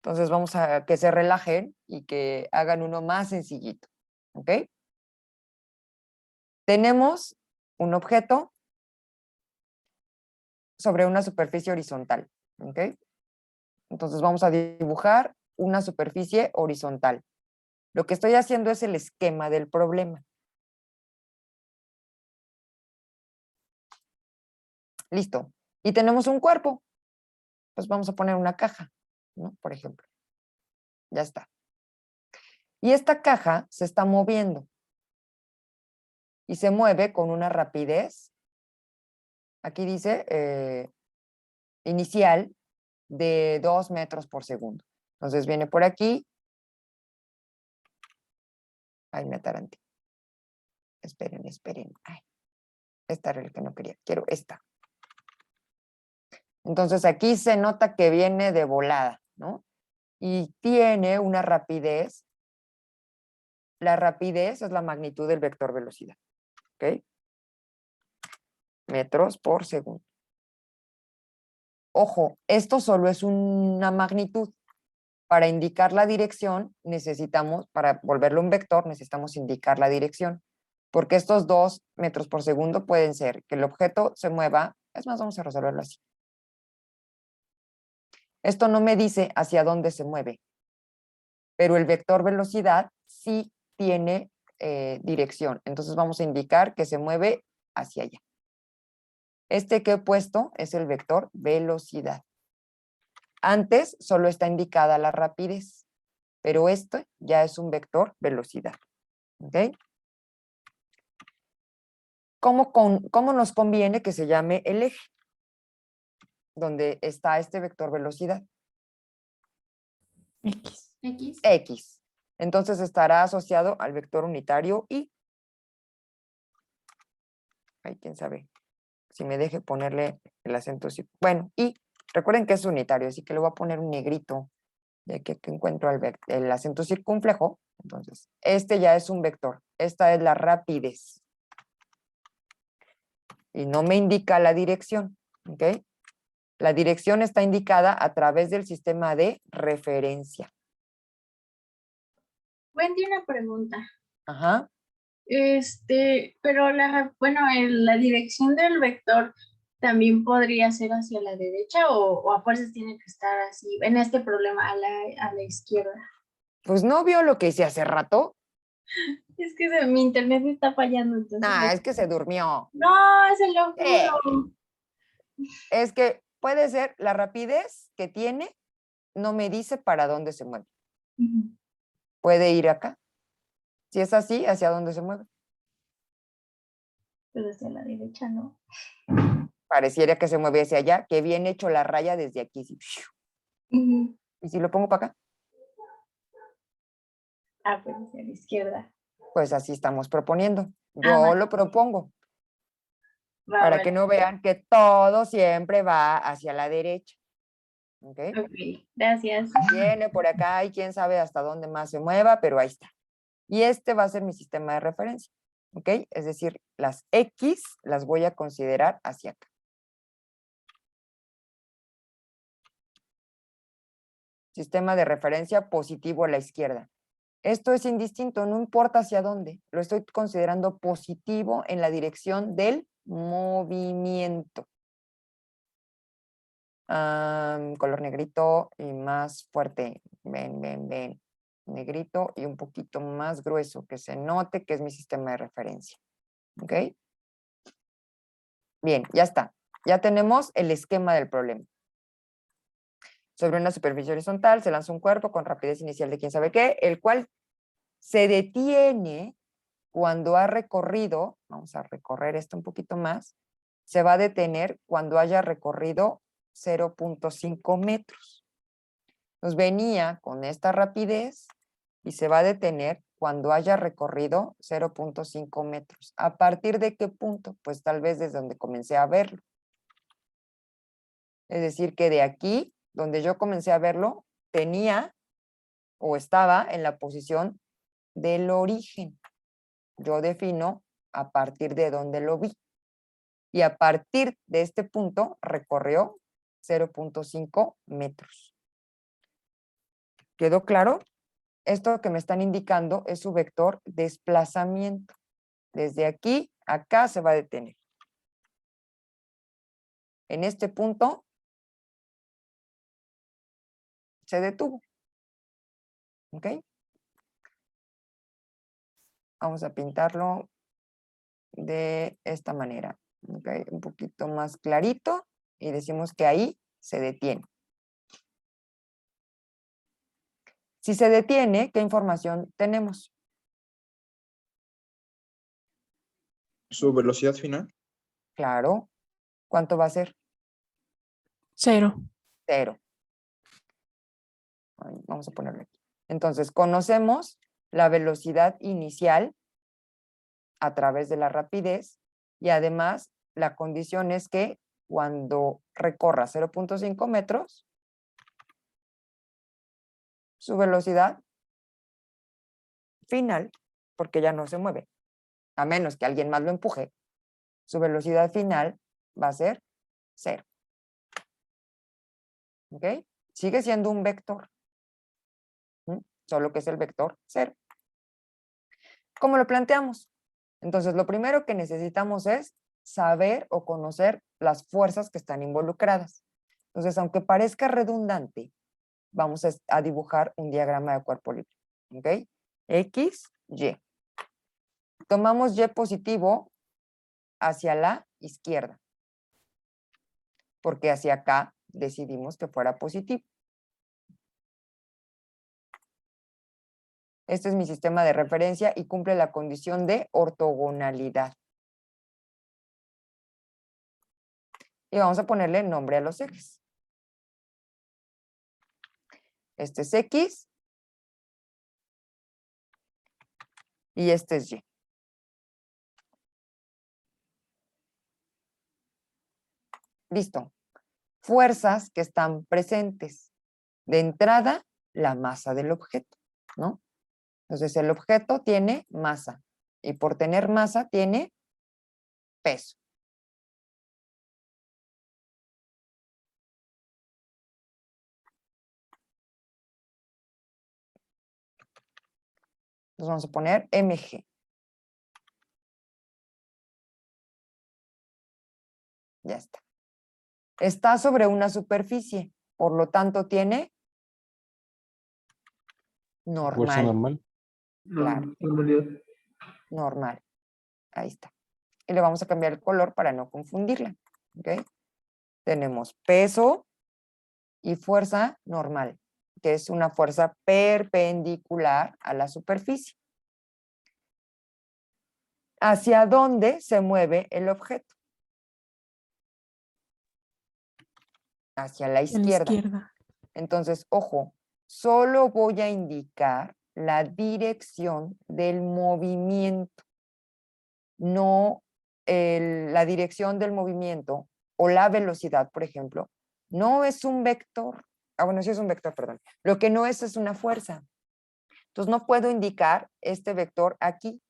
[SPEAKER 1] Entonces vamos a que se relajen y que hagan uno más sencillito, ¿ok? Tenemos un objeto sobre una superficie horizontal, ¿ok? Entonces vamos a dibujar una superficie horizontal. Lo que estoy haciendo es el esquema del problema. Listo. Y tenemos un cuerpo. Pues vamos a poner una caja, ¿no? Por ejemplo. Ya está. Y esta caja se está moviendo. Y se mueve con una rapidez. Aquí dice inicial de 2 metros por segundo. Entonces viene por aquí. Ay, me ataranté. Esperen, esperen. Ay, esta era el que no quería. Quiero esta. Entonces aquí se nota que viene de volada, ¿no? Y tiene una rapidez. La rapidez es la magnitud del vector velocidad. ¿Ok? Metros por segundo. Ojo, esto solo es una magnitud. Para indicar la dirección necesitamos, para volverlo un vector, necesitamos indicar la dirección. Porque estos 2 metros por segundo pueden ser que el objeto se mueva. Es más, vamos a resolverlo así. Esto no me dice hacia dónde se mueve, pero el vector velocidad sí tiene dirección. Entonces vamos a indicar que se mueve hacia allá. Este que he puesto es el vector velocidad. Antes solo está indicada la rapidez, pero esto ya es un vector velocidad. ¿Ok? ¿Cómo nos conviene que se llame el eje? Donde está este vector velocidad.
[SPEAKER 2] X.
[SPEAKER 5] X.
[SPEAKER 1] X. Entonces estará asociado al vector unitario y. Ay, quién sabe si me deje ponerle el acento. Bueno, y recuerden que es unitario, así que le voy a poner un negrito, ya que aquí encuentro el acento circunflejo. Entonces, este ya es un vector. Esta es la rapidez. Y no me indica la dirección, ¿ok? La dirección está indicada a través del sistema de referencia.
[SPEAKER 5] Wendy, una pregunta.
[SPEAKER 1] Ajá.
[SPEAKER 5] Pero la dirección del vector también podría ser hacia la derecha o a fuerzas tiene que estar así, en este problema, a la izquierda.
[SPEAKER 1] Pues no vio lo que hice hace rato.
[SPEAKER 5] Es que mi internet me está fallando, entonces.
[SPEAKER 1] Nah, es que se durmió.
[SPEAKER 5] No, se lo juro.
[SPEAKER 1] Es que puede ser la rapidez que tiene no me dice para dónde se mueve.
[SPEAKER 5] Ujú.
[SPEAKER 1] Puede ir acá. Si es así, ¿hacia dónde se mueve?
[SPEAKER 5] Pero hacia la derecha, ¿no?
[SPEAKER 1] Pareciera que se mueve hacia allá, que bien hecho la raya desde aquí. Sí.
[SPEAKER 5] Ujú.
[SPEAKER 1] Y si lo pongo para acá,
[SPEAKER 5] Ah, pues hacia la izquierda.
[SPEAKER 1] pues así estamos proponiendo.
[SPEAKER 5] Ah,
[SPEAKER 1] Yo
[SPEAKER 5] vale.
[SPEAKER 1] lo propongo
[SPEAKER 5] Va,
[SPEAKER 1] para
[SPEAKER 5] vale.
[SPEAKER 1] que no vean que todo siempre va hacia la derecha. ¿Ok?
[SPEAKER 5] Ok, gracias.
[SPEAKER 1] Viene por acá y quién sabe hasta dónde más se mueva, pero ahí está. Y este va a ser mi sistema de referencia. ¿Ok? Es decir, las X las voy a considerar hacia acá. Sistema de referencia positivo a la izquierda. Esto es indistinto, no importa hacia dónde. Lo estoy considerando positivo en la dirección del movimiento. Color negrito y más fuerte. Ven, ven, ven. Negrito y un poquito más grueso, que se note que es mi sistema de referencia. ¿Ok? Bien, ya está. Ya tenemos el esquema del problema. Sobre una superficie horizontal se lanza un cuerpo con rapidez inicial de quién sabe qué, el cual se detiene cuando ha recorrido, vamos a recorrer esto un poquito más, se va a detener cuando haya recorrido 0.5 metros. Nos venía con esta rapidez y se va a detener cuando haya recorrido 0.5 metros. ¿A partir de qué punto? Pues tal vez desde donde comencé a verlo. Es decir, que de aquí, donde yo comencé a verlo, tenía o estaba en la posición del origen. Yo defino a partir de donde lo vi. Y a partir de este punto recorrió 0.5 metros. ¿Quedó claro? Esto que me están indicando es su vector desplazamiento. Desde aquí a acá se va a detener. En este punto se detuvo. ¿Ok? Vamos a pintarlo de esta manera. ¿Ok? Un poquito más clarito y decimos que ahí se detiene. Si se detiene, ¿qué información tenemos?
[SPEAKER 6] Su velocidad final.
[SPEAKER 1] Claro. ¿Cuánto va a ser?
[SPEAKER 2] 0.
[SPEAKER 1] 0. Vamos a ponerlo aquí. Entonces, conocemos la velocidad inicial a través de la rapidez y además la condición es que cuando recorra 0.5 metros, su velocidad final, porque ya no se mueve, a menos que alguien más lo empuje, su velocidad final va a ser 0. ¿Ok? Sigue siendo un vector, solo que es el vector 0. ¿Cómo lo planteamos? Entonces, lo primero que necesitamos es saber o conocer las fuerzas que están involucradas. Entonces, aunque parezca redundante, vamos a dibujar un diagrama de cuerpo libre. ¿Ok? X, Y. Tomamos Y positivo hacia la izquierda, porque hacia acá decidimos que fuera positivo. Este es mi sistema de referencia y cumple la condición de ortogonalidad. Y vamos a ponerle nombre a los ejes. Este es X y este es Y. Listo. Fuerzas que están presentes. De entrada, la masa del objeto, ¿no? Entonces, el objeto tiene masa y por tener masa tiene peso. Entonces, vamos a poner mg. Ya está. Está sobre una superficie, por lo tanto tiene
[SPEAKER 3] Fuerza
[SPEAKER 1] normal.
[SPEAKER 3] normal.
[SPEAKER 1] Claro.
[SPEAKER 6] Normalidad.
[SPEAKER 1] Normal. Ahí está. Y le vamos a cambiar el color para no confundirla. ¿Ok? Tenemos peso y fuerza normal, que es una fuerza perpendicular a la superficie. ¿Hacia dónde se mueve el objeto? Hacia la
[SPEAKER 2] A la
[SPEAKER 1] izquierda.
[SPEAKER 2] izquierda.
[SPEAKER 1] Entonces, ojo, solo voy a indicar la dirección del movimiento, no la dirección del movimiento o la velocidad, por ejemplo, no es un vector. Ah, bueno, sí es un vector, perdón. Lo que no es una fuerza. Entonces, no puedo indicar este vector aquí.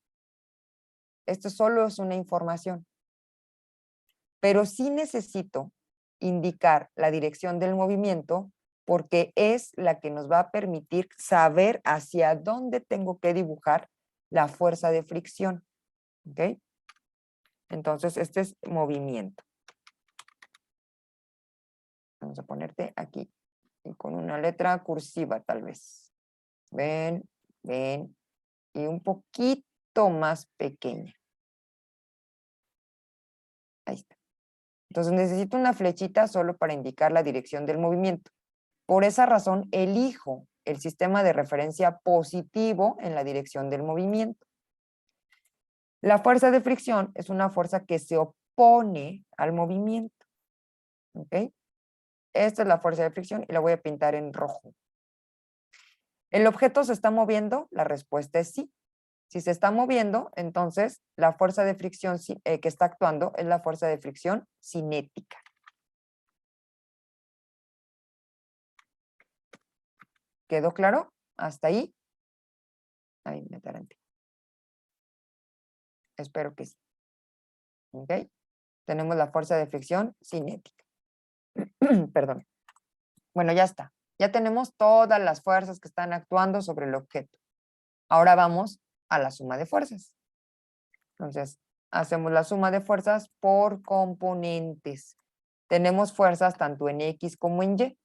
[SPEAKER 1] Esto solo es una información. Pero sí necesito indicar la dirección del movimiento porque es la que nos va a permitir saber hacia dónde tengo que dibujar la fuerza de fricción. ¿Ok? Entonces, este es movimiento. Vamos a ponerte aquí y con una letra cursiva tal vez. Ven, ven, y un poquito más pequeña. Ahí está. Entonces necesito una flechita solo para indicar la dirección del movimiento. Por esa razón, elijo el sistema de referencia positivo en la dirección del movimiento. La fuerza de fricción es una fuerza que se opone al movimiento. ¿Ok? Esta es la fuerza de fricción y la voy a pintar en rojo. ¿El objeto se está moviendo? La respuesta es sí. Si se está moviendo, entonces la fuerza de fricción que está actuando es la fuerza de fricción cinética. ¿Quedó claro? ¿Hasta ahí? Ahí me ataranté. Espero que sí. ¿Ok? Tenemos la fuerza de fricción cinética. Perdón. Bueno, ya está. Ya tenemos todas las fuerzas que están actuando sobre el objeto. Ahora vamos a la suma de fuerzas. Entonces, hacemos la suma de fuerzas por componentes. Tenemos fuerzas tanto en X como en Y.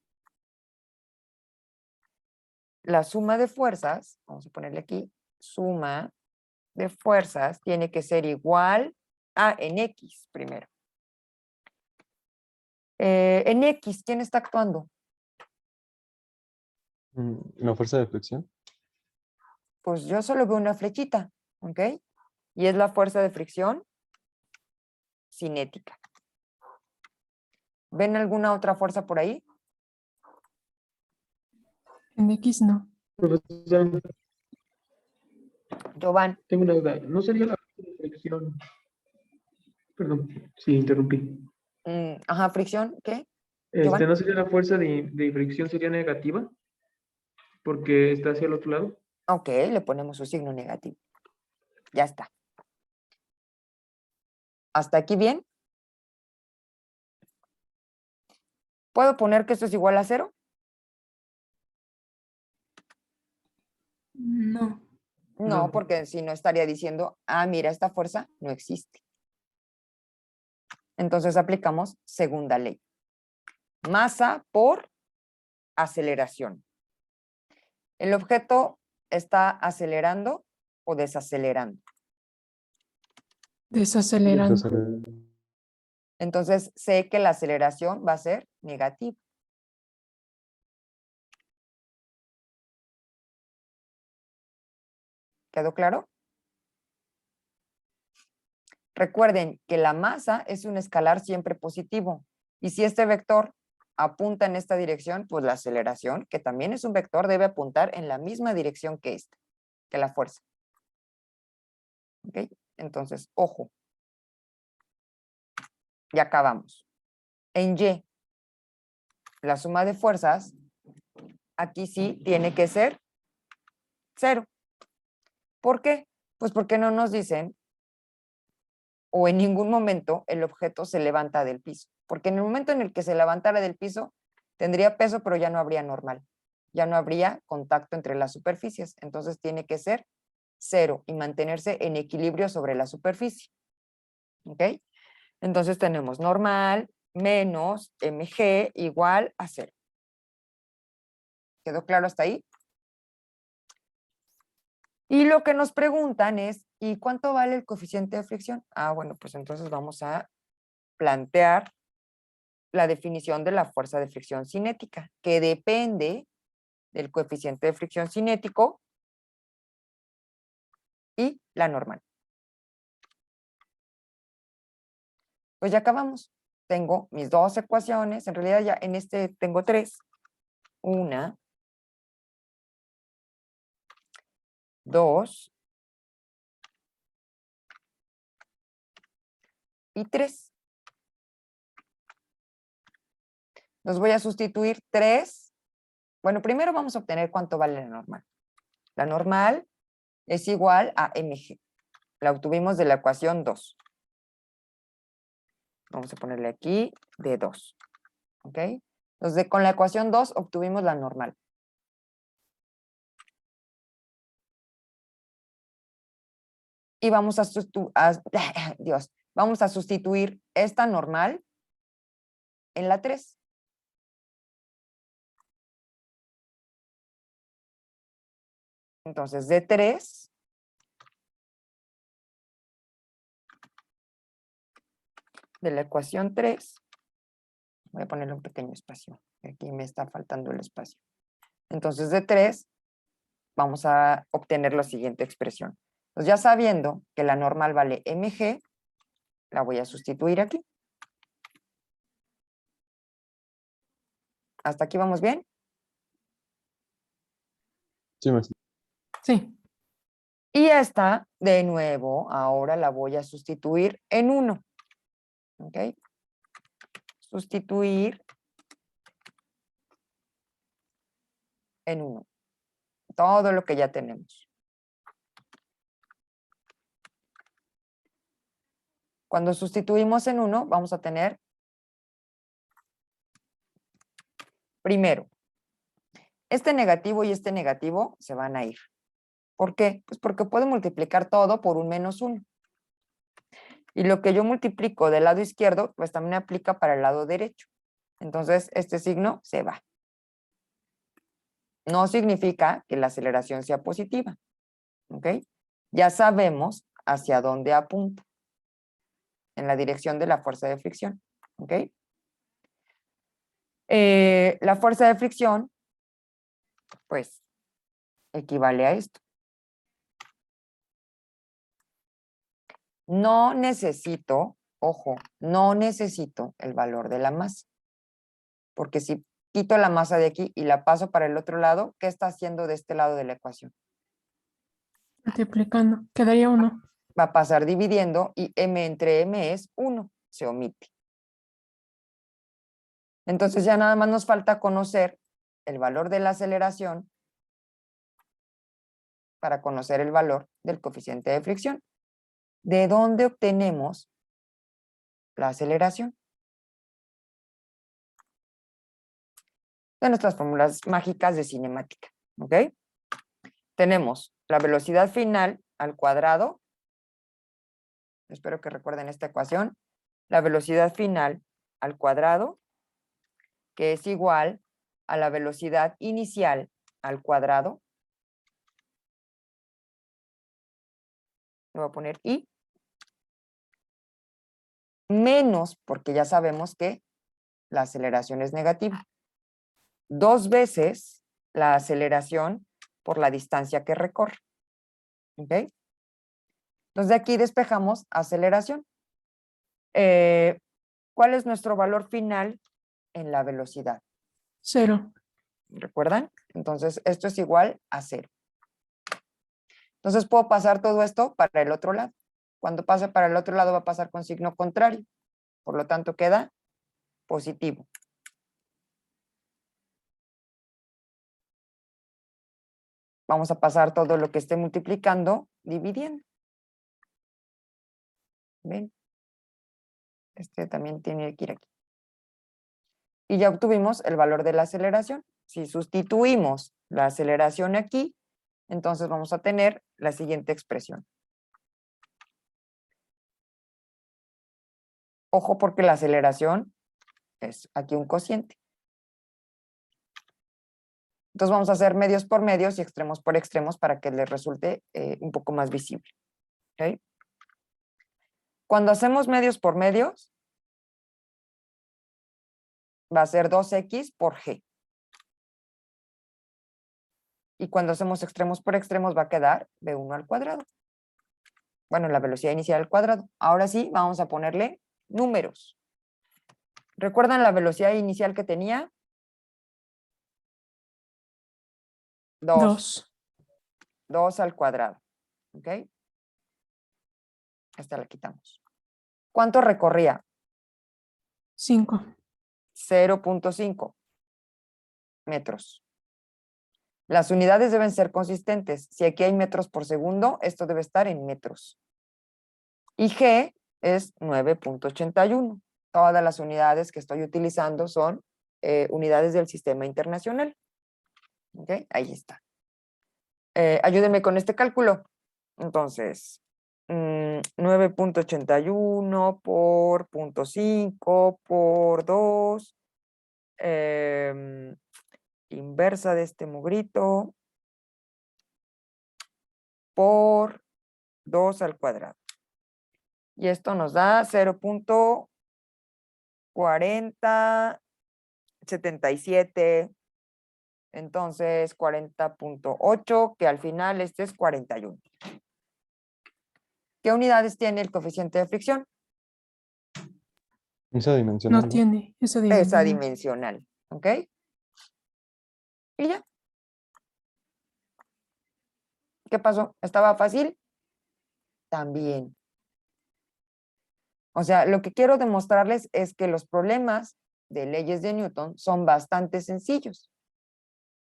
[SPEAKER 1] La suma de fuerzas, vamos a ponerle aquí, suma de fuerzas tiene que ser igual a en X primero. En X, ¿quién está actuando?
[SPEAKER 3] La fuerza de fricción.
[SPEAKER 1] Pues yo solo veo una flechita, ¿ok? Y es la fuerza de fricción cinética. ¿Ven alguna otra fuerza por ahí?
[SPEAKER 2] En X no.
[SPEAKER 7] Profesor,
[SPEAKER 1] Giovanni.
[SPEAKER 7] tengo una duda. ¿No sería la fricción? Perdón, sí, interrumpí.
[SPEAKER 1] Ajá, fricción, ¿qué? Giovanni.
[SPEAKER 7] ¿No sería la fuerza de fricción sería negativa? Porque está hacia el otro lado.
[SPEAKER 1] Ok, le ponemos su signo negativo. Ya está. ¿Hasta aquí bien? ¿Puedo poner que esto es igual a 0?
[SPEAKER 2] No.
[SPEAKER 1] No,
[SPEAKER 7] No.
[SPEAKER 1] porque si no estaría diciendo, ah, mira, esta fuerza no existe. Entonces aplicamos segunda ley. Masa por aceleración. ¿El objeto está acelerando o desacelerando?
[SPEAKER 2] Desacelerando.
[SPEAKER 1] Entonces sé que la aceleración va a ser negativa. ¿Quedó claro? Recuerden que la masa es un escalar siempre positivo. Y si este vector apunta en esta dirección, pues la aceleración, que también es un vector, debe apuntar en la misma dirección que esta, que la fuerza. ¿Ok? Entonces, ojo. Ya acabamos. En Y, la suma de fuerzas, aquí sí tiene que ser 0. ¿Por qué? Pues porque no nos dicen o en ningún momento el objeto se levanta del piso. Porque en el momento en el que se levantara del piso, tendría peso, pero ya no habría normal. Ya no habría contacto entre las superficies. Entonces tiene que ser 0 y mantenerse en equilibrio sobre la superficie. ¿Ok? Entonces tenemos normal menos mg igual a 0. ¿Quedó claro hasta ahí? Y lo que nos preguntan es, ¿y cuánto vale el coeficiente de fricción? Ah, bueno, pues entonces vamos a plantear la definición de la fuerza de fricción cinética, que depende del coeficiente de fricción cinético y la normal. Pues ya acabamos. Tengo mis dos ecuaciones. En realidad ya en este tengo tres. Una, dos y tres. Los voy a sustituir 3. Bueno, primero vamos a obtener cuánto vale la normal. La normal es igual a mg. La obtuvimos de la ecuación 2. Vamos a ponerle aquí de 2. ¿Ok? Entonces, con la ecuación 2 obtuvimos la normal. Y vamos a sustituir esta normal en la 3. Entonces, de 3 de la ecuación 3, voy a ponerle un pequeño espacio, aquí me está faltando el espacio. Entonces, de 3 vamos a obtener la siguiente expresión. Entonces, ya sabiendo que la normal vale mg, la voy a sustituir aquí. ¿Hasta aquí vamos bien?
[SPEAKER 3] Sí, maestra.
[SPEAKER 2] Sí.
[SPEAKER 1] Y esta, de nuevo, ahora la voy a sustituir en 1. ¿Ok? Sustituir en 1. Todo lo que ya tenemos. Cuando sustituimos en 1, vamos a tener, primero, este negativo y este negativo se van a ir. ¿Por qué? Pues porque puedo multiplicar todo por un menos 1. Y lo que yo multiplico del lado izquierdo, pues también aplica para el lado derecho. Entonces, este signo se va. No significa que la aceleración sea positiva. ¿Ok? Ya sabemos hacia dónde apunta. En la dirección de la fuerza de fricción. ¿Ok? La fuerza de fricción, pues, equivale a esto. No necesito, ojo, no necesito el valor de la masa. Porque si quito la masa de aquí y la paso para el otro lado, ¿qué está haciendo de este lado de la ecuación?
[SPEAKER 2] Multiplicando. Quedaría 1.
[SPEAKER 1] Va a pasar dividiendo y m entre m es 1, se omite. Entonces ya nada más nos falta conocer el valor de la aceleración para conocer el valor del coeficiente de fricción. ¿De dónde obtenemos la aceleración? De nuestras fórmulas mágicas de cinemática. ¿Ok? Tenemos la velocidad final al cuadrado. Espero que recuerden esta ecuación. La velocidad final al cuadrado, que es igual a la velocidad inicial al cuadrado. Le voy a poner I. Menos, porque ya sabemos que la aceleración es negativa. 2 veces la aceleración por la distancia que recorre. ¿Ok? Entonces de aquí despejamos aceleración. ¿Cuál es nuestro valor final en la velocidad?
[SPEAKER 2] 0.
[SPEAKER 1] ¿Recuerdan? Entonces esto es igual a 0. Entonces puedo pasar todo esto para el otro lado. Cuando pase para el otro lado va a pasar con signo contrario. Por lo tanto queda positivo. Vamos a pasar todo lo que esté multiplicando dividiendo. ¿Ven? Este también tiene que ir aquí. Y ya obtuvimos el valor de la aceleración. Si sustituimos la aceleración aquí, entonces vamos a tener la siguiente expresión. Ojo porque la aceleración es aquí un cociente. Entonces vamos a hacer medios por medios y extremos por extremos para que les resulte un poco más visible. ¿Okay? Cuando hacemos medios por medios, va a ser 2x por g. Y cuando hacemos extremos por extremos va a quedar b1 al cuadrado. Bueno, la velocidad inicial al cuadrado. Ahora sí, vamos a ponerle números. ¿Recuerdan la velocidad inicial que tenía? 2.
[SPEAKER 2] 2.
[SPEAKER 1] 2 al cuadrado. ¿Ok? Esta la quitamos. ¿Cuánto recorría?
[SPEAKER 2] 5.
[SPEAKER 1] 0.5 metros. Las unidades deben ser consistentes. Si aquí hay metros por segundo, esto debe estar en metros. Y G es 9.81. Todas las unidades que estoy utilizando son unidades del sistema internacional. ¿Ok? Ahí está. Ayúdenme con este cálculo. Entonces, 9.81 por 0.5 por 2. Inversa de este mugrito por 2 al cuadrado. Y esto nos da 0.4077. Entonces 40.8, que al final este es 41. ¿Qué unidades tiene el coeficiente de fricción?
[SPEAKER 3] Esa dimensional,
[SPEAKER 2] No
[SPEAKER 3] ¿no?
[SPEAKER 2] tiene esa
[SPEAKER 1] Esa
[SPEAKER 2] dimensión.
[SPEAKER 1] dimensional. ¿Ok? Y ya. ¿Qué pasó? ¿Estaba fácil? También. O sea, lo que quiero demostrarles es que los problemas de leyes de Newton son bastante sencillos.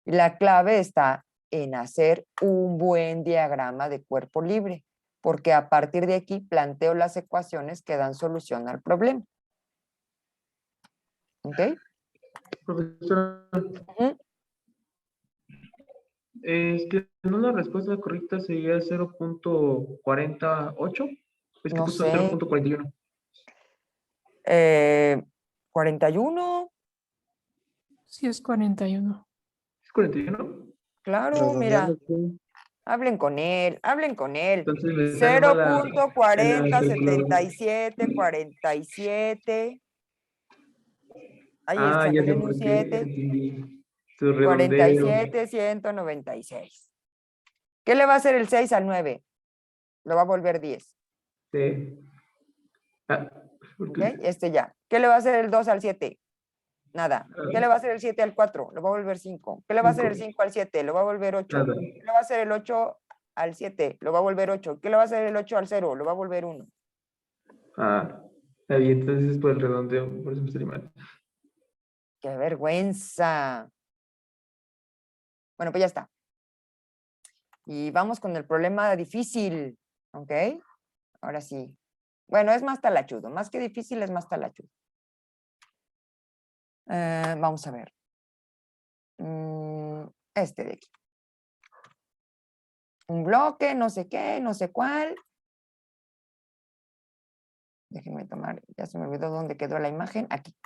[SPEAKER 1] Y la clave está en hacer un buen diagrama de cuerpo libre, porque a partir de aquí planteo las ecuaciones que dan solución al problema. ¿Ok?
[SPEAKER 7] Profesora,
[SPEAKER 1] Ujú.
[SPEAKER 7] ¿no la respuesta correcta sería 0.48? Es que
[SPEAKER 1] No
[SPEAKER 7] puso
[SPEAKER 1] sé.
[SPEAKER 7] 0.41.
[SPEAKER 1] 41,
[SPEAKER 2] Sí, es 41.
[SPEAKER 7] ¿Es 41?
[SPEAKER 1] claro, mira,
[SPEAKER 6] Redondearlo aquí.
[SPEAKER 1] hablen con él, hablen con él.
[SPEAKER 7] Entonces me sale mal en la
[SPEAKER 1] 0.4077, 47. Ahí
[SPEAKER 7] Ah, ya sé
[SPEAKER 1] sacarle un
[SPEAKER 7] por qué,
[SPEAKER 1] 7,
[SPEAKER 7] entendí. Tu redondeo.
[SPEAKER 1] 47, 196. ¿Qué le va a hacer el 6 al 9? Lo va a volver 10.
[SPEAKER 7] Sí. Ah, ¿por
[SPEAKER 1] ¿Ok?
[SPEAKER 7] qué?
[SPEAKER 1] Este ya. ¿Qué le va a hacer el 2 al 7? Nada. ¿Qué le va a hacer el 7 al 4? Lo va a volver 5. ¿Qué le va a hacer el 5 al 7? Lo va a volver 8.
[SPEAKER 7] Nada.
[SPEAKER 1] ¿Qué le va a hacer el 8 al 7? Lo va a volver 8. ¿Qué le va a hacer el 8 al 0? Lo va a volver 1.
[SPEAKER 7] Ah, está bien, entonces es por el redondeo, por eso me salió mal.
[SPEAKER 1] ¡Qué vergüenza! Bueno, pues ya está. Y vamos con el problema difícil. ¿Ok? Ahora sí. Bueno, es más talachudo. Más que difícil, es más talachudo. Vamos a ver. Este de aquí. Un bloque, no sé qué, no sé cuál. Déjenme tomar, ya se me olvidó dónde quedó la imagen. Aquí.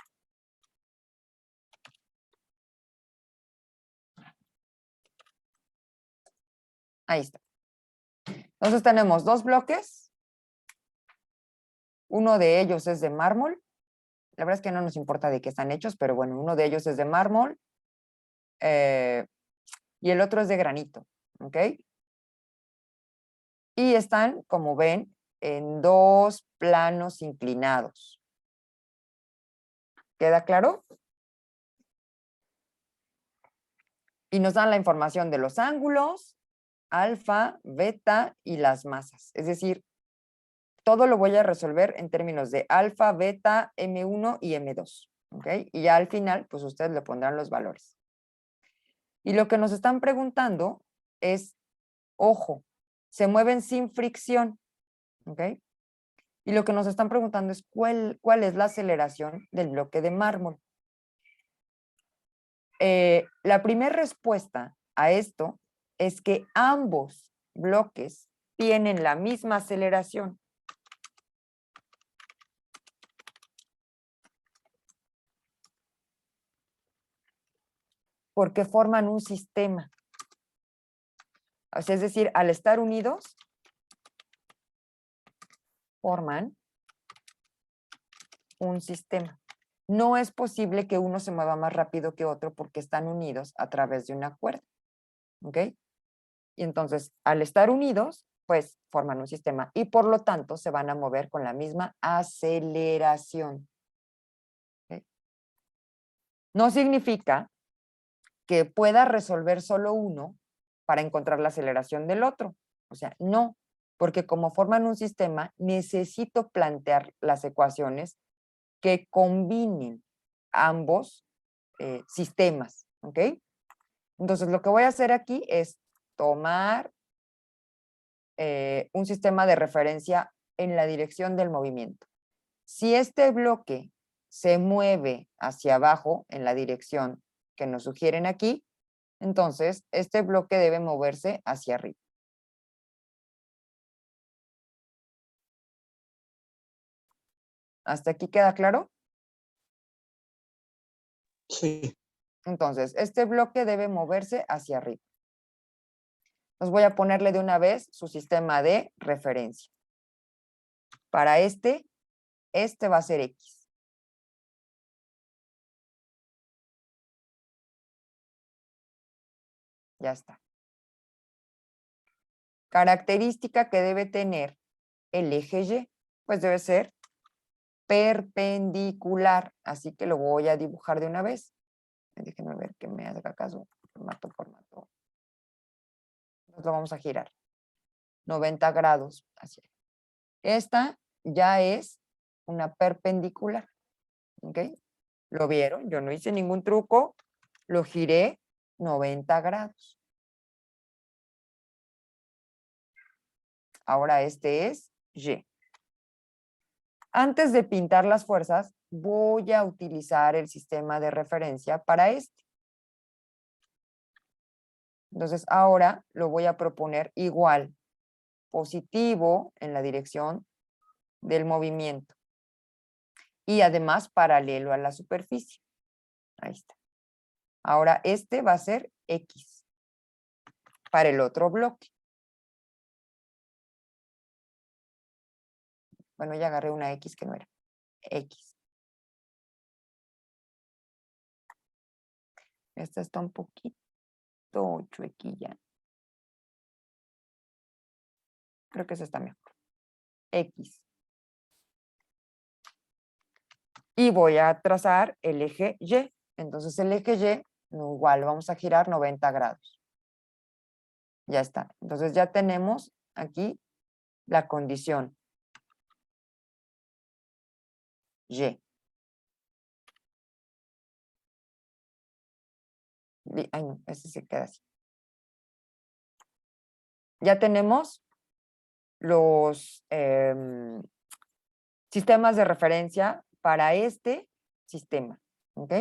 [SPEAKER 1] Ahí está. Entonces tenemos dos bloques. Uno de ellos es de mármol. La verdad es que no nos importa de qué están hechos, pero bueno, uno de ellos es de mármol. Y el otro es de granito. ¿Ok? Y están, como ven, en dos planos inclinados. ¿Queda claro? Y nos dan la información de los ángulos, alfa, beta y las masas. Es decir, todo lo voy a resolver en términos de alfa, beta, M1 y M2. ¿Ok? Y ya al final, pues ustedes le pondrán los valores. Y lo que nos están preguntando es, ojo, se mueven sin fricción. ¿Ok? Y lo que nos están preguntando es cuál es la aceleración del bloque de mármol. La primera respuesta a esto es que ambos bloques tienen la misma aceleración. Porque forman un sistema. O sea, es decir, al estar unidos, forman un sistema. no es posible que uno se mueva más rápido que otro porque están unidos a través de una cuerda. ¿Ok? Y entonces, al estar unidos, pues forman un sistema y por lo tanto se van a mover con la misma aceleración. ¿Ok? No significa que pueda resolver solo uno para encontrar la aceleración del otro. O sea, no, porque como forman un sistema, necesito plantear las ecuaciones que combinen ambos sistemas, ¿ok? Entonces, lo que voy a hacer aquí es tomar un sistema de referencia en la dirección del movimiento. Si este bloque se mueve hacia abajo en la dirección que nos sugieren aquí, entonces este bloque debe moverse hacia arriba. ¿Hasta aquí queda claro?
[SPEAKER 6] Sí.
[SPEAKER 1] Entonces, este bloque debe moverse hacia arriba. Entonces voy a ponerle de una vez su sistema de referencia. Para este va a ser X. Ya está. Característica que debe tener el eje Y, pues debe ser perpendicular. Así que lo voy a dibujar de una vez. Déjenme ver que me haga caso. Formato. Nos lo vamos a girar. 90 grados hacia. Esta ya es una perpendicular. ¿Ok? ¿Lo vieron? Yo no hice ningún truco. Lo giré 90 grados. Ahora este es Y. Antes de pintar las fuerzas, voy a utilizar el sistema de referencia para este. Entonces, ahora lo voy a proponer igual, positivo en la dirección del movimiento. Y además paralelo a la superficie. Ahí está. Ahora este va a ser X para el otro bloque. Bueno, ya agarré una X que no era. X. Esta está un poquito chuequilla. Creo que esa está mejor. X. Y voy a trazar el eje Y. Entonces el eje Y, igual vamos a girar 90 grados. Ya está. Entonces ya tenemos aquí la condición Y. Ay, no, ese se queda así. Ya tenemos los sistemas de referencia para este sistema. ¿Ok?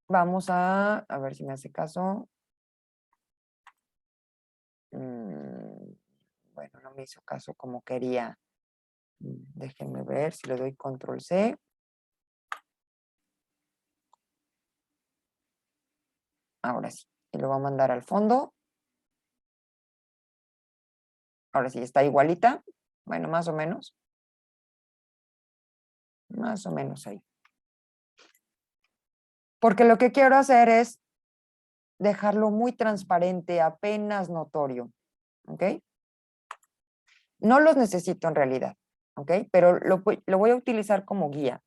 [SPEAKER 1] Vamos a ver si me hace caso. Bueno, no me hizo caso como quería. Déjenme ver si le doy control C. Ahora sí. Y lo voy a mandar al fondo. Ahora sí, está igualita. Bueno, más o menos. Más o menos ahí. Porque lo que quiero hacer es dejarlo muy transparente, apenas notorio. ¿Ok? No los necesito en realidad. ¿Ok? Pero lo voy a utilizar como guía.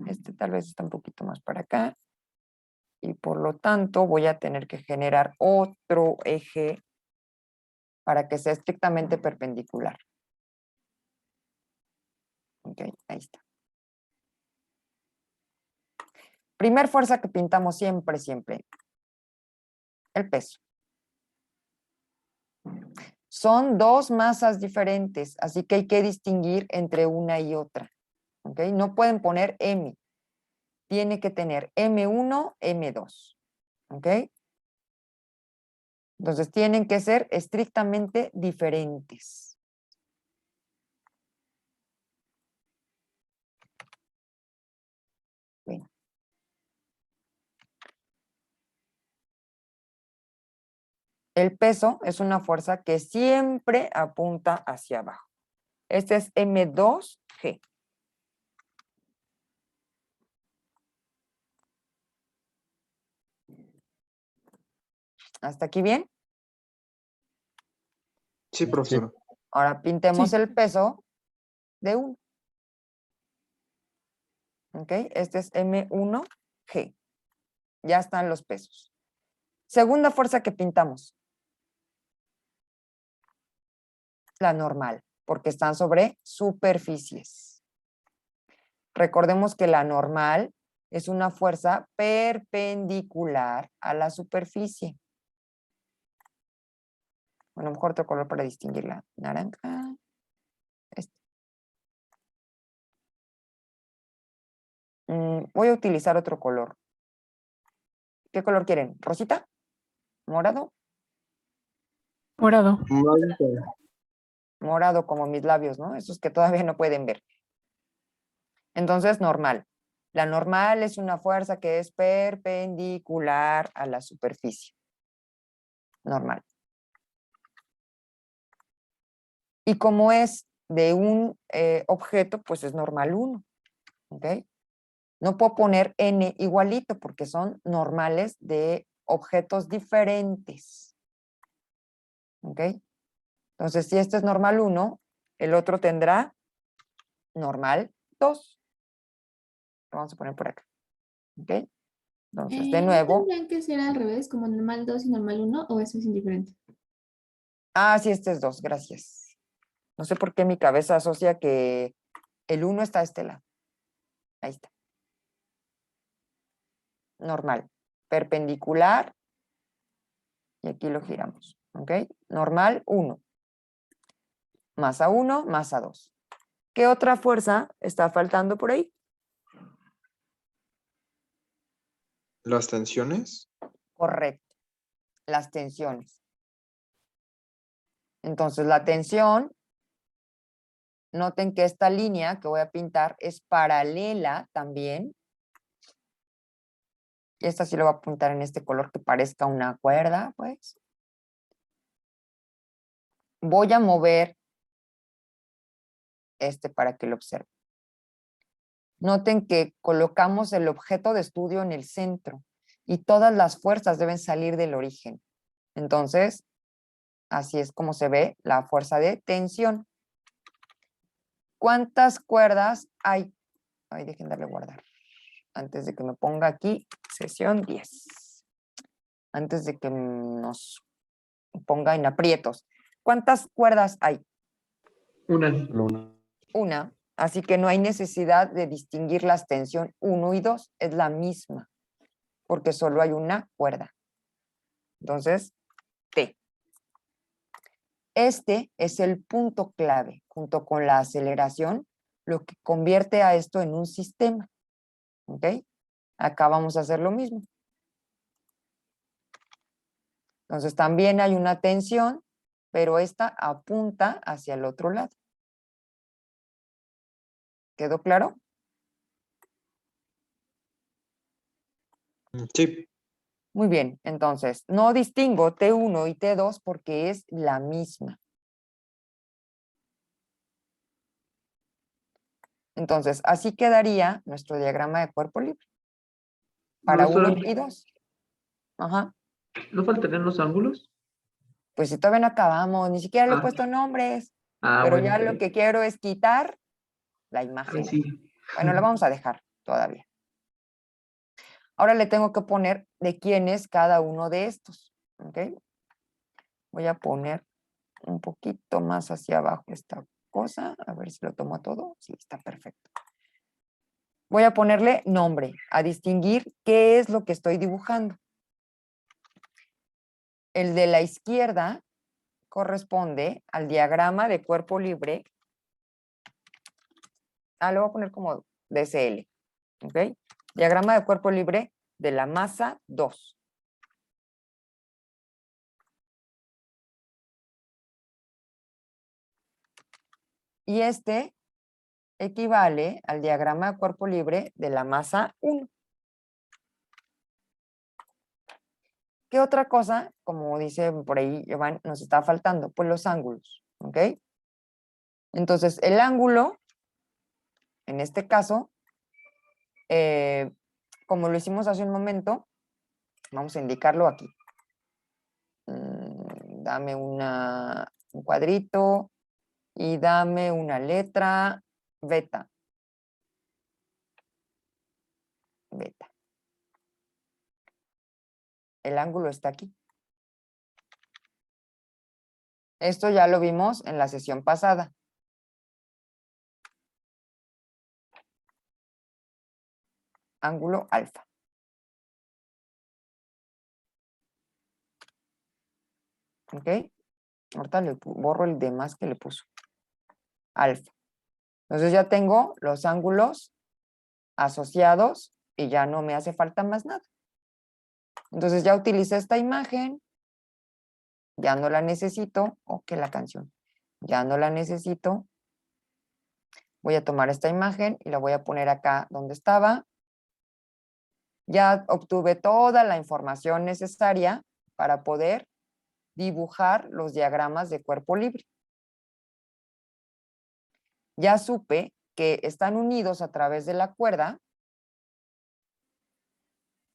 [SPEAKER 1] Este tal vez está un poquito más para acá. Y por lo tanto voy a tener que generar otro eje para que sea estrictamente perpendicular. Ok, ahí está. Primer fuerza que pintamos siempre. El peso. Son dos masas diferentes, así que hay que distinguir entre una y otra. ¿Ok? No pueden poner M. Tiene que tener M1, M2. ¿Ok? Entonces tienen que ser estrictamente diferentes. Bien. El peso es una fuerza que siempre apunta hacia abajo. Este es M2G. ¿Hasta aquí bien?
[SPEAKER 6] Sí, profesora.
[SPEAKER 1] Ahora pintemos
[SPEAKER 2] Sí.
[SPEAKER 1] el peso de 1. ¿Ok? Este es M1G. Ya están los pesos. Segunda fuerza que pintamos. La normal, porque están sobre superficies. Recordemos que la normal es una fuerza perpendicular a la superficie. Bueno, mejor otro color para distinguirla. Naranja. Este. Voy a utilizar otro color. ¿Qué color quieren? ¿Rosita? ¿Morado?
[SPEAKER 2] Morado.
[SPEAKER 1] Morado como mis labios, ¿no? Esos que todavía no pueden ver. Entonces, normal. La normal es una fuerza que es perpendicular a la superficie. Normal. Y como es de un objeto, pues es normal 1. ¿Ok? No puedo poner n igualito porque son normales de objetos diferentes. ¿Ok? Entonces, si este es normal 1, el otro tendrá normal 2. Lo vamos a poner por acá. ¿Ok? Entonces, de
[SPEAKER 8] ¿No
[SPEAKER 1] nuevo.
[SPEAKER 8] tendrían que ser al revés, como normal 2 y normal 1, o eso es indiferente?
[SPEAKER 1] Ah, sí, este es 2, gracias. No sé por qué mi cabeza asocia que el 1 está a este lado. Ahí está. Normal. Perpendicular. Y aquí lo giramos. ¿Ok? Normal 1. Masa 1, masa 2. ¿Qué otra fuerza está faltando por ahí?
[SPEAKER 6] Las tensiones.
[SPEAKER 1] Correcto. Las tensiones. Entonces, la tensión, noten que esta línea que voy a pintar es paralela también. Y esta sí lo voy a apuntar en este color que parezca una cuerda, pues. Voy a mover este para que lo observen. Noten que colocamos el objeto de estudio en el centro y todas las fuerzas deben salir del origen. Entonces, así es como se ve la fuerza de tensión. ¿Cuántas cuerdas hay? Ay, dejen darle guardar. Antes de que me ponga aquí, sesión 10. Antes de que nos ponga en aprietos. ¿Cuántas cuerdas hay?
[SPEAKER 7] Una.
[SPEAKER 1] Una. Así que no hay necesidad de distinguir las tensión 1 y 2. Es la misma, porque solo hay una cuerda. Entonces, T. Este es el punto clave, junto con la aceleración, lo que convierte a esto en un sistema. ¿Ok? Acá vamos a hacer lo mismo. Entonces, también hay una tensión, pero esta apunta hacia el otro lado. ¿Quedó claro?
[SPEAKER 6] Sí.
[SPEAKER 1] Muy bien, entonces, no distingo T1 y T2 porque es la misma. Entonces, así quedaría nuestro diagrama de cuerpo libre. Para
[SPEAKER 7] Profesora,
[SPEAKER 1] 1 y 2. Ajá.
[SPEAKER 7] ¿no faltarían los ángulos?
[SPEAKER 1] Pues si todavía no acabamos, ni siquiera le he
[SPEAKER 7] Ah.
[SPEAKER 1] puesto nombres.
[SPEAKER 7] Ah,
[SPEAKER 1] Pero
[SPEAKER 7] bueno,
[SPEAKER 1] ya
[SPEAKER 7] está
[SPEAKER 1] lo
[SPEAKER 7] bien.
[SPEAKER 1] que quiero es quitar la
[SPEAKER 7] Ahí
[SPEAKER 1] imagen.
[SPEAKER 7] sí.
[SPEAKER 1] Bueno, la vamos a dejar todavía. Ahora le tengo que poner de quién es cada uno de estos. ¿Ok? Voy a poner un poquito más hacia abajo esta cosa. A ver si lo tomo todo. Sí, está perfecto. Voy a ponerle nombre, a distinguir qué es lo que estoy dibujando. El de la izquierda corresponde al diagrama de cuerpo libre. Lo voy a poner como DSL. ¿Ok? Diagrama de cuerpo libre de la masa 2. Y este equivale al diagrama de cuerpo libre de la masa 1. ¿Qué otra cosa, como dice por ahí Giovanni, nos está faltando? Pues los ángulos, ¿ok? Entonces, el ángulo, en este caso, como lo hicimos hace un momento, vamos a indicarlo aquí. Dame un cuadrito y dame una letra beta. Beta. El ángulo está aquí. Esto ya lo vimos en la sesión pasada. Ángulo alfa. ¿Ok? Ahorita le borro el demás que le puso. Alfa. Entonces ya tengo los ángulos asociados y ya no me hace falta más nada. Entonces ya utilicé esta imagen, ya no la necesito, o que la canción, ya no la necesito. Voy a tomar esta imagen y la voy a poner acá donde estaba. Ya obtuve toda la información necesaria para poder dibujar los diagramas de cuerpo libre. Ya supe que están unidos a través de la cuerda.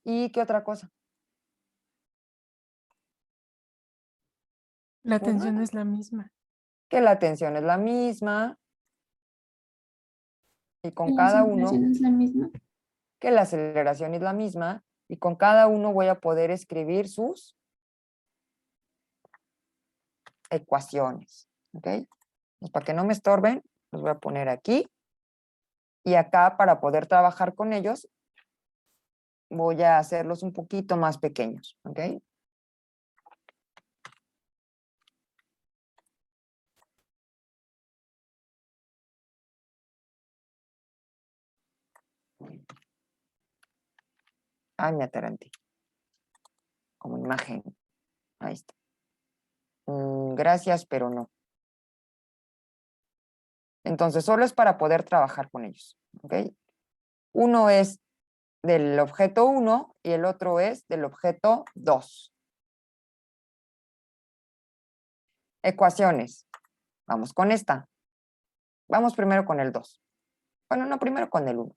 [SPEAKER 1] ¿Y qué otra cosa?
[SPEAKER 2] La
[SPEAKER 1] Pues
[SPEAKER 2] tensión
[SPEAKER 1] nada.
[SPEAKER 2] es la misma.
[SPEAKER 1] Que la tensión es la misma. Y con
[SPEAKER 8] ¿La
[SPEAKER 1] cada
[SPEAKER 8] aceleración
[SPEAKER 1] uno,
[SPEAKER 8] es la misma?
[SPEAKER 1] que la aceleración es la misma. Y con cada uno voy a poder escribir sus ecuaciones. ¿Ok? Pues para que no me estorben, los voy a poner aquí. Y acá, para poder trabajar con ellos, voy a hacerlos un poquito más pequeños. ¿Ok? Ay, me ataranté. Como imagen. Ahí está. Gracias, pero no. Entonces, solo es para poder trabajar con ellos. ¿Ok? Uno es del objeto 1 y el otro es del objeto 2. Ecuaciones. Vamos con esta. Vamos primero con el 2. Bueno, no, primero con el 1.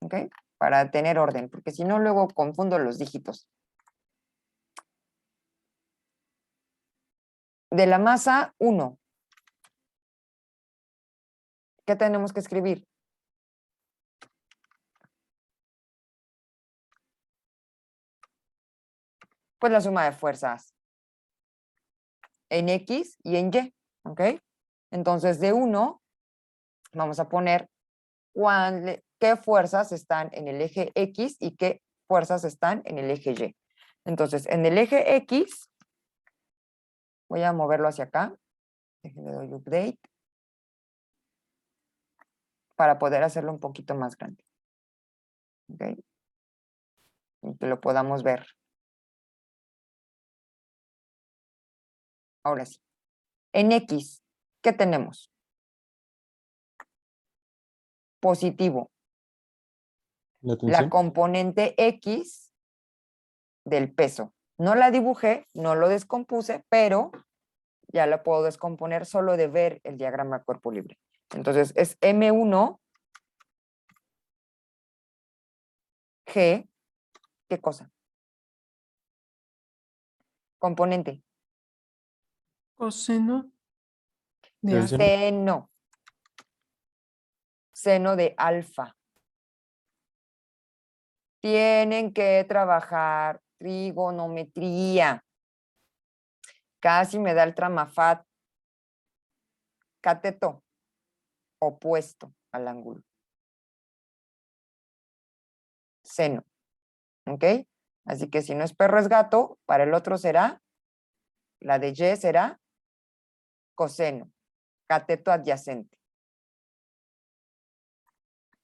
[SPEAKER 1] ¿Ok? Para tener orden, porque si no, luego confundo los dígitos. De la masa 1. ¿Qué tenemos que escribir? Pues la suma de fuerzas en X y en Y. ¿Ok? Entonces, de 1, vamos a poner qué fuerzas están en el eje X y qué fuerzas están en el eje Y. Entonces, en el eje X, voy a moverlo hacia acá. Le doy update para poder hacerlo un poquito más grande. ¿Ok? Y que lo podamos ver. Ahora sí. En X, ¿qué tenemos? Positivo.
[SPEAKER 3] La
[SPEAKER 1] La
[SPEAKER 3] tensión.
[SPEAKER 1] componente X del peso. No la dibujé, no lo descompuse, pero ya la puedo descomponer solo de ver el diagrama cuerpo libre. Entonces es M1 G, ¿qué cosa? Componente.
[SPEAKER 2] Coseno de
[SPEAKER 3] Tensión.
[SPEAKER 2] alfa.
[SPEAKER 1] Seno. Seno de alfa. Tienen que trabajar trigonometría. Casi me da el tramafat. Cateto. Opuesto al ángulo. Seno. ¿Ok? Así que si no es perro es gato, para el otro será, la de Y será coseno. Cateto adyacente.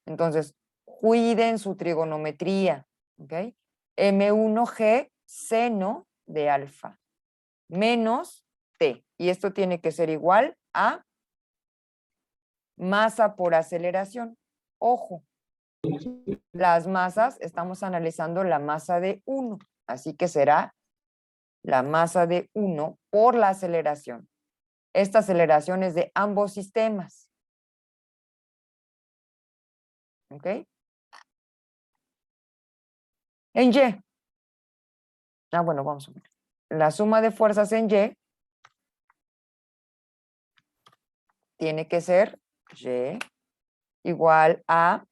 [SPEAKER 1] Entonces, cuiden su trigonometría. ¿Ok? M1G seno de alfa menos T. Y esto tiene que ser igual a masa por aceleración. Ojo, las masas, estamos analizando la masa de 1. Así que será la masa de 1 por la aceleración. esta aceleración es de ambos sistemas. ¿Ok? En Y. Bueno, vamos a ver. La suma de fuerzas en Y tiene que ser Y igual a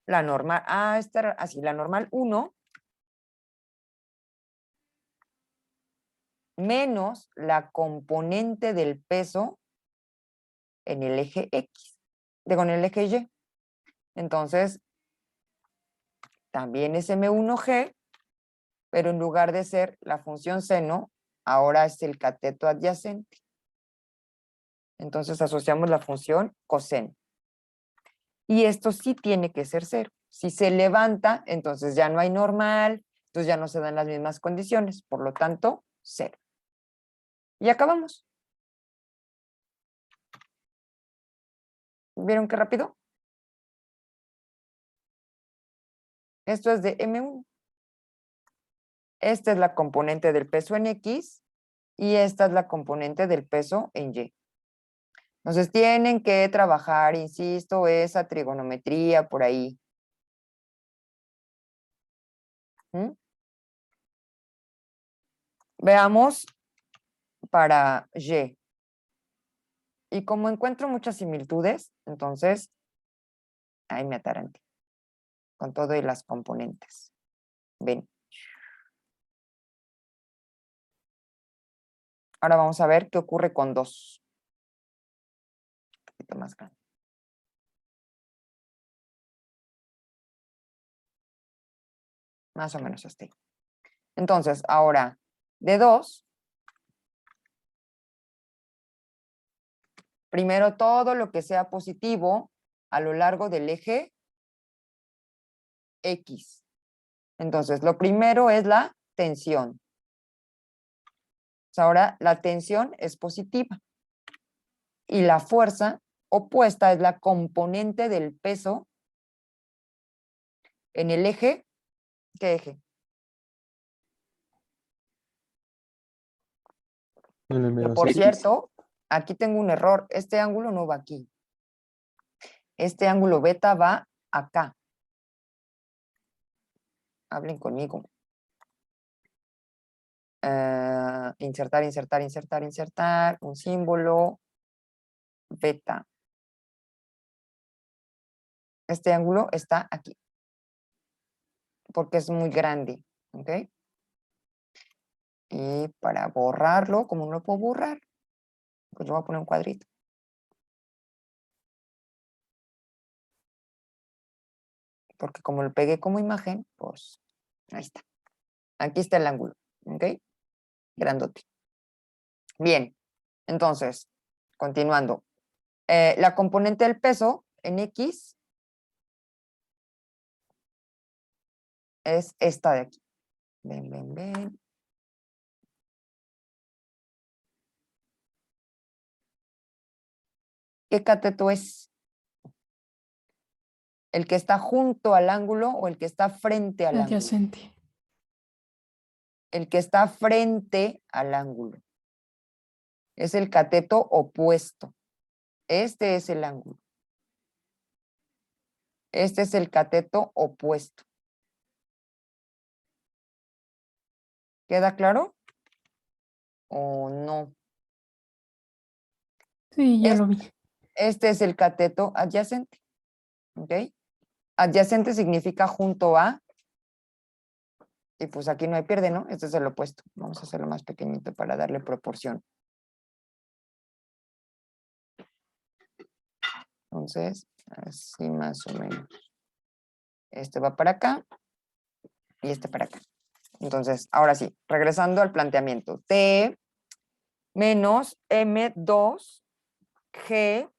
[SPEAKER 1] la normal. Así, la normal 1 menos la componente del peso en el eje X, en el eje Y. Entonces, también es M1G, pero en lugar de ser la función seno, ahora es el cateto adyacente. Entonces asociamos la función coseno. Y esto sí tiene que ser 0. Si se levanta, entonces ya no hay normal, entonces ya no se dan las mismas condiciones, por lo tanto, 0. Y acabamos. ¿Vieron qué rápido? Esto es de M1. Esta es la componente del peso en X y esta es la componente del peso en Y. Entonces tienen que trabajar, insisto, esa trigonometría por ahí. ¿Mm? Veamos para Y. Y como encuentro muchas similitudes, entonces ahí me ataranté con todo y las componentes. Ven. Ahora vamos a ver qué ocurre con 2. Un poquito más grande. Más o menos así. Entonces, ahora, de 2, primero todo lo que sea positivo a lo largo del eje X. Entonces, lo primero es la tensión. Ahora, la tensión es positiva. Y la fuerza opuesta es la componente del peso en el eje. ¿Qué eje?
[SPEAKER 3] En el
[SPEAKER 1] Que
[SPEAKER 3] medio
[SPEAKER 1] por
[SPEAKER 3] X.
[SPEAKER 1] cierto, aquí tengo un error. Este ángulo no va aquí. Este ángulo beta va acá. Hablen conmigo. Insertar, insertar, insertar, insertar. Un símbolo. Beta. Este ángulo está aquí. Porque es muy grande. ¿Ok? Y para borrarlo, ¿cómo no lo puedo borrar? Pues yo voy a poner un cuadrito. Porque como lo pegué como imagen, pues ahí está. Aquí está el ángulo. ¿Ok? Grandote. Bien. Entonces, continuando. La componente del peso en X es esta de aquí. Ven, ven, ven. ¿Qué cateto es? ¿El que está junto al ángulo o el que está frente al ángulo?
[SPEAKER 2] Adyacente.
[SPEAKER 1] El que está frente al ángulo. Es el cateto opuesto. Este es el ángulo. Este es el cateto opuesto. ¿Queda claro? ¿O no?
[SPEAKER 2] Sí, ya lo vi.
[SPEAKER 1] Este es el cateto adyacente. ¿Ok? Adyacente significa junto a. Y pues aquí no hay pierde, ¿no? Este es el opuesto. Vamos a hacerlo más pequeñito para darle proporción. Entonces, así más o menos. Este va para acá y este para acá. Entonces, ahora sí, regresando al planteamiento. T menos M2G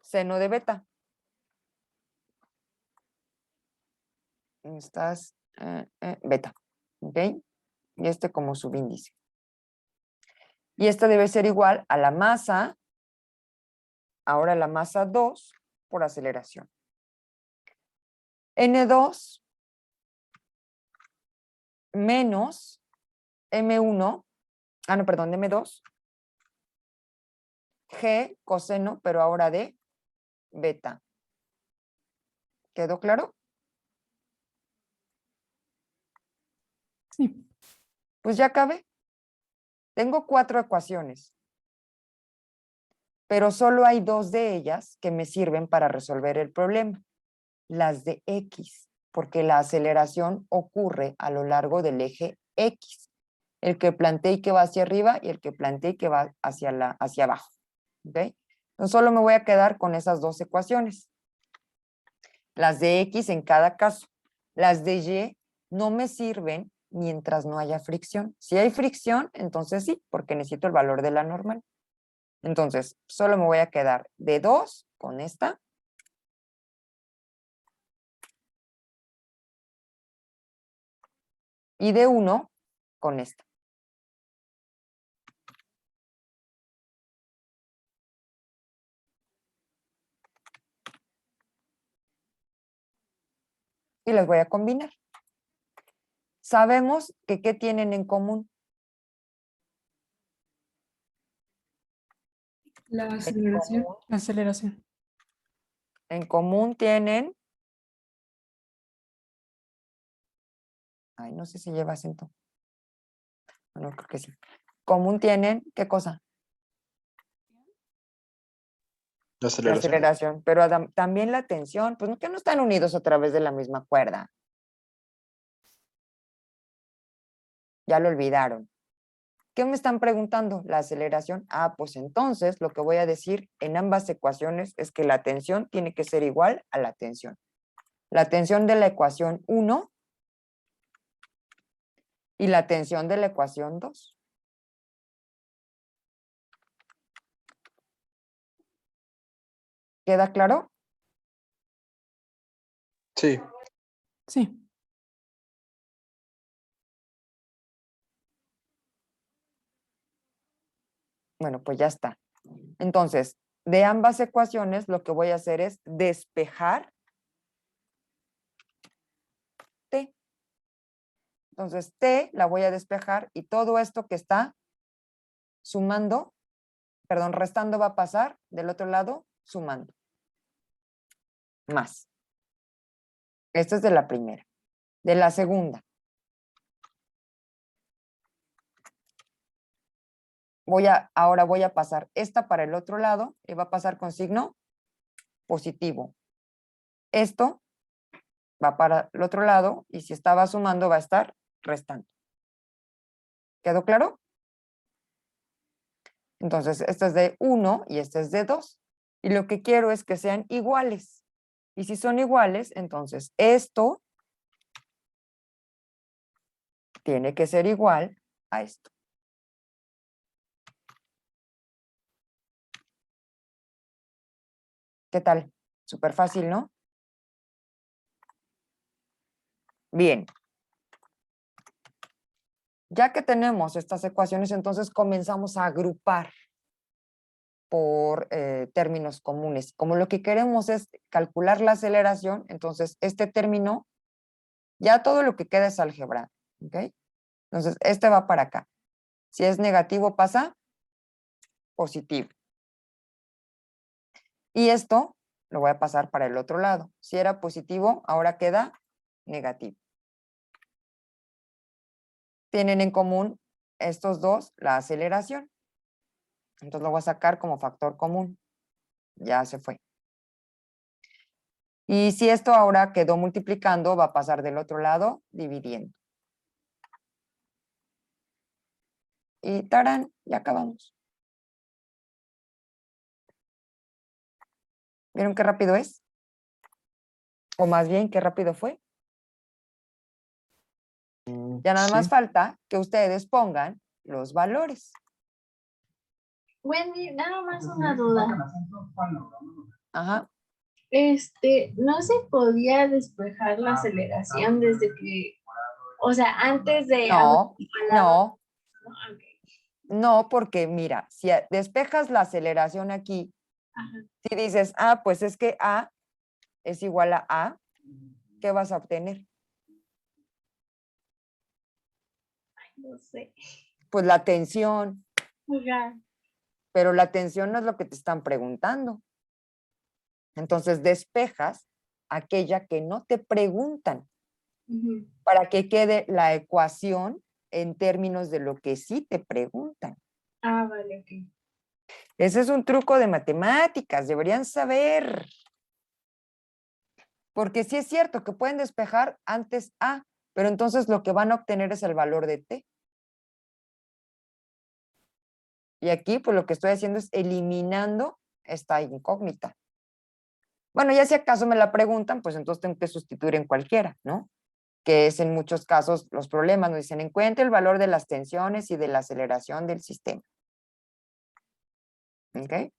[SPEAKER 1] seno de beta. Estás beta. ¿Ok? Y este como subíndice. Y este debe ser igual a la masa, ahora la masa 2 por aceleración. N2 menos M1, no, perdón, M2 G coseno, pero ahora de beta. ¿Quedó claro?
[SPEAKER 2] Sí.
[SPEAKER 1] Pues ya acabé. Tengo 4 ecuaciones, pero solo hay 2 de ellas que me sirven para resolver el problema. Las de X, porque la aceleración ocurre a lo largo del eje X. El que planteé que va hacia arriba y el que planteé que va hacia abajo. ¿Ok? Entonces solo me voy a quedar con esas 2 ecuaciones. Las de X en cada caso. Las de Y no me sirven mientras no haya fricción. Si hay fricción, entonces sí, porque necesito el valor de la normal. Entonces, solo me voy a quedar de 2 con esta. Y de 1 con esta. Y las voy a combinar. Sabemos que ¿qué tienen en común?
[SPEAKER 8] La aceleración.
[SPEAKER 2] La aceleración.
[SPEAKER 1] En común tienen... Ay, no sé si lleva acento. No, creo que sí. Común tienen, ¿qué cosa?
[SPEAKER 6] La
[SPEAKER 1] La
[SPEAKER 6] aceleración.
[SPEAKER 1] aceleración, pero también la tensión, pues que no están unidos a través de la misma cuerda. Ya lo olvidaron. ¿Qué me están preguntando? La aceleración. Ah, pues entonces lo que voy a decir en ambas ecuaciones es que la tensión tiene que ser igual a la tensión. La tensión de la ecuación 1 y la tensión de la ecuación 2. ¿Queda claro?
[SPEAKER 6] Sí.
[SPEAKER 2] Sí.
[SPEAKER 1] Bueno, pues ya está. Entonces, de ambas ecuaciones lo que voy a hacer es despejar T. Entonces, T la voy a despejar y todo esto que está sumando, perdón, restando va a pasar del otro lado sumando. Más. Esto es de la primera. De la segunda. Ahora voy a pasar esta para el otro lado y va a pasar con signo positivo. Esto va para el otro lado y si estaba sumando va a estar restando. ¿Quedó claro? Entonces, este es de 1 y este es de 2. Y lo que quiero es que sean iguales. Y si son iguales, entonces esto tiene que ser igual a esto. ¿Qué tal? Súper fácil, ¿no? Bien. Ya que tenemos estas ecuaciones, entonces comenzamos a agrupar por términos comunes. Como lo que queremos es calcular la aceleración, entonces este término, ya todo lo que queda es álgebra, ¿ok? Entonces este va para acá. Si es negativo pasa positivo. Y esto lo voy a pasar para el otro lado. Si era positivo, ahora queda negativo. Tienen en común estos dos la aceleración. Entonces lo voy a sacar como factor común. Ya se fue. Y si esto ahora quedó multiplicando, va a pasar del otro lado dividiendo. Y tarán, ya acabamos. ¿Vieron qué rápido es? O más bien, qué rápido fue. Ya nada más
[SPEAKER 6] Sí.
[SPEAKER 1] falta que ustedes pongan los valores.
[SPEAKER 5] Wendy, nada más una duda.
[SPEAKER 1] Ajá.
[SPEAKER 5] ¿No se podía despejar la aceleración desde que, o sea, antes de
[SPEAKER 1] No, no,
[SPEAKER 5] ¿no? Ok.
[SPEAKER 1] no, porque mira, si despejas la aceleración aquí,
[SPEAKER 5] Ajá.
[SPEAKER 1] si dices, ah, pues es que A es igual a A, ¿qué vas a obtener?
[SPEAKER 5] No sé.
[SPEAKER 1] Pues la tensión.
[SPEAKER 5] Ajá.
[SPEAKER 1] pero la tensión no es lo que te están preguntando. Entonces despejas aquella que no te preguntan
[SPEAKER 5] Ujú.
[SPEAKER 1] para que quede la ecuación en términos de lo que sí te preguntan.
[SPEAKER 5] Ah, vale, ok.
[SPEAKER 1] Ese es un truco de matemáticas, deberían saber. Porque sí es cierto que pueden despejar antes A, pero entonces lo que van a obtener es el valor de T. Y aquí, pues lo que estoy haciendo es eliminando esta incógnita. Bueno, ya si acaso me la preguntan, pues entonces tengo que sustituir en cualquiera, ¿no? Que es en muchos casos los problemas. Nos dicen, encuentre el valor de las tensiones y de la aceleración del sistema. ¿Ok?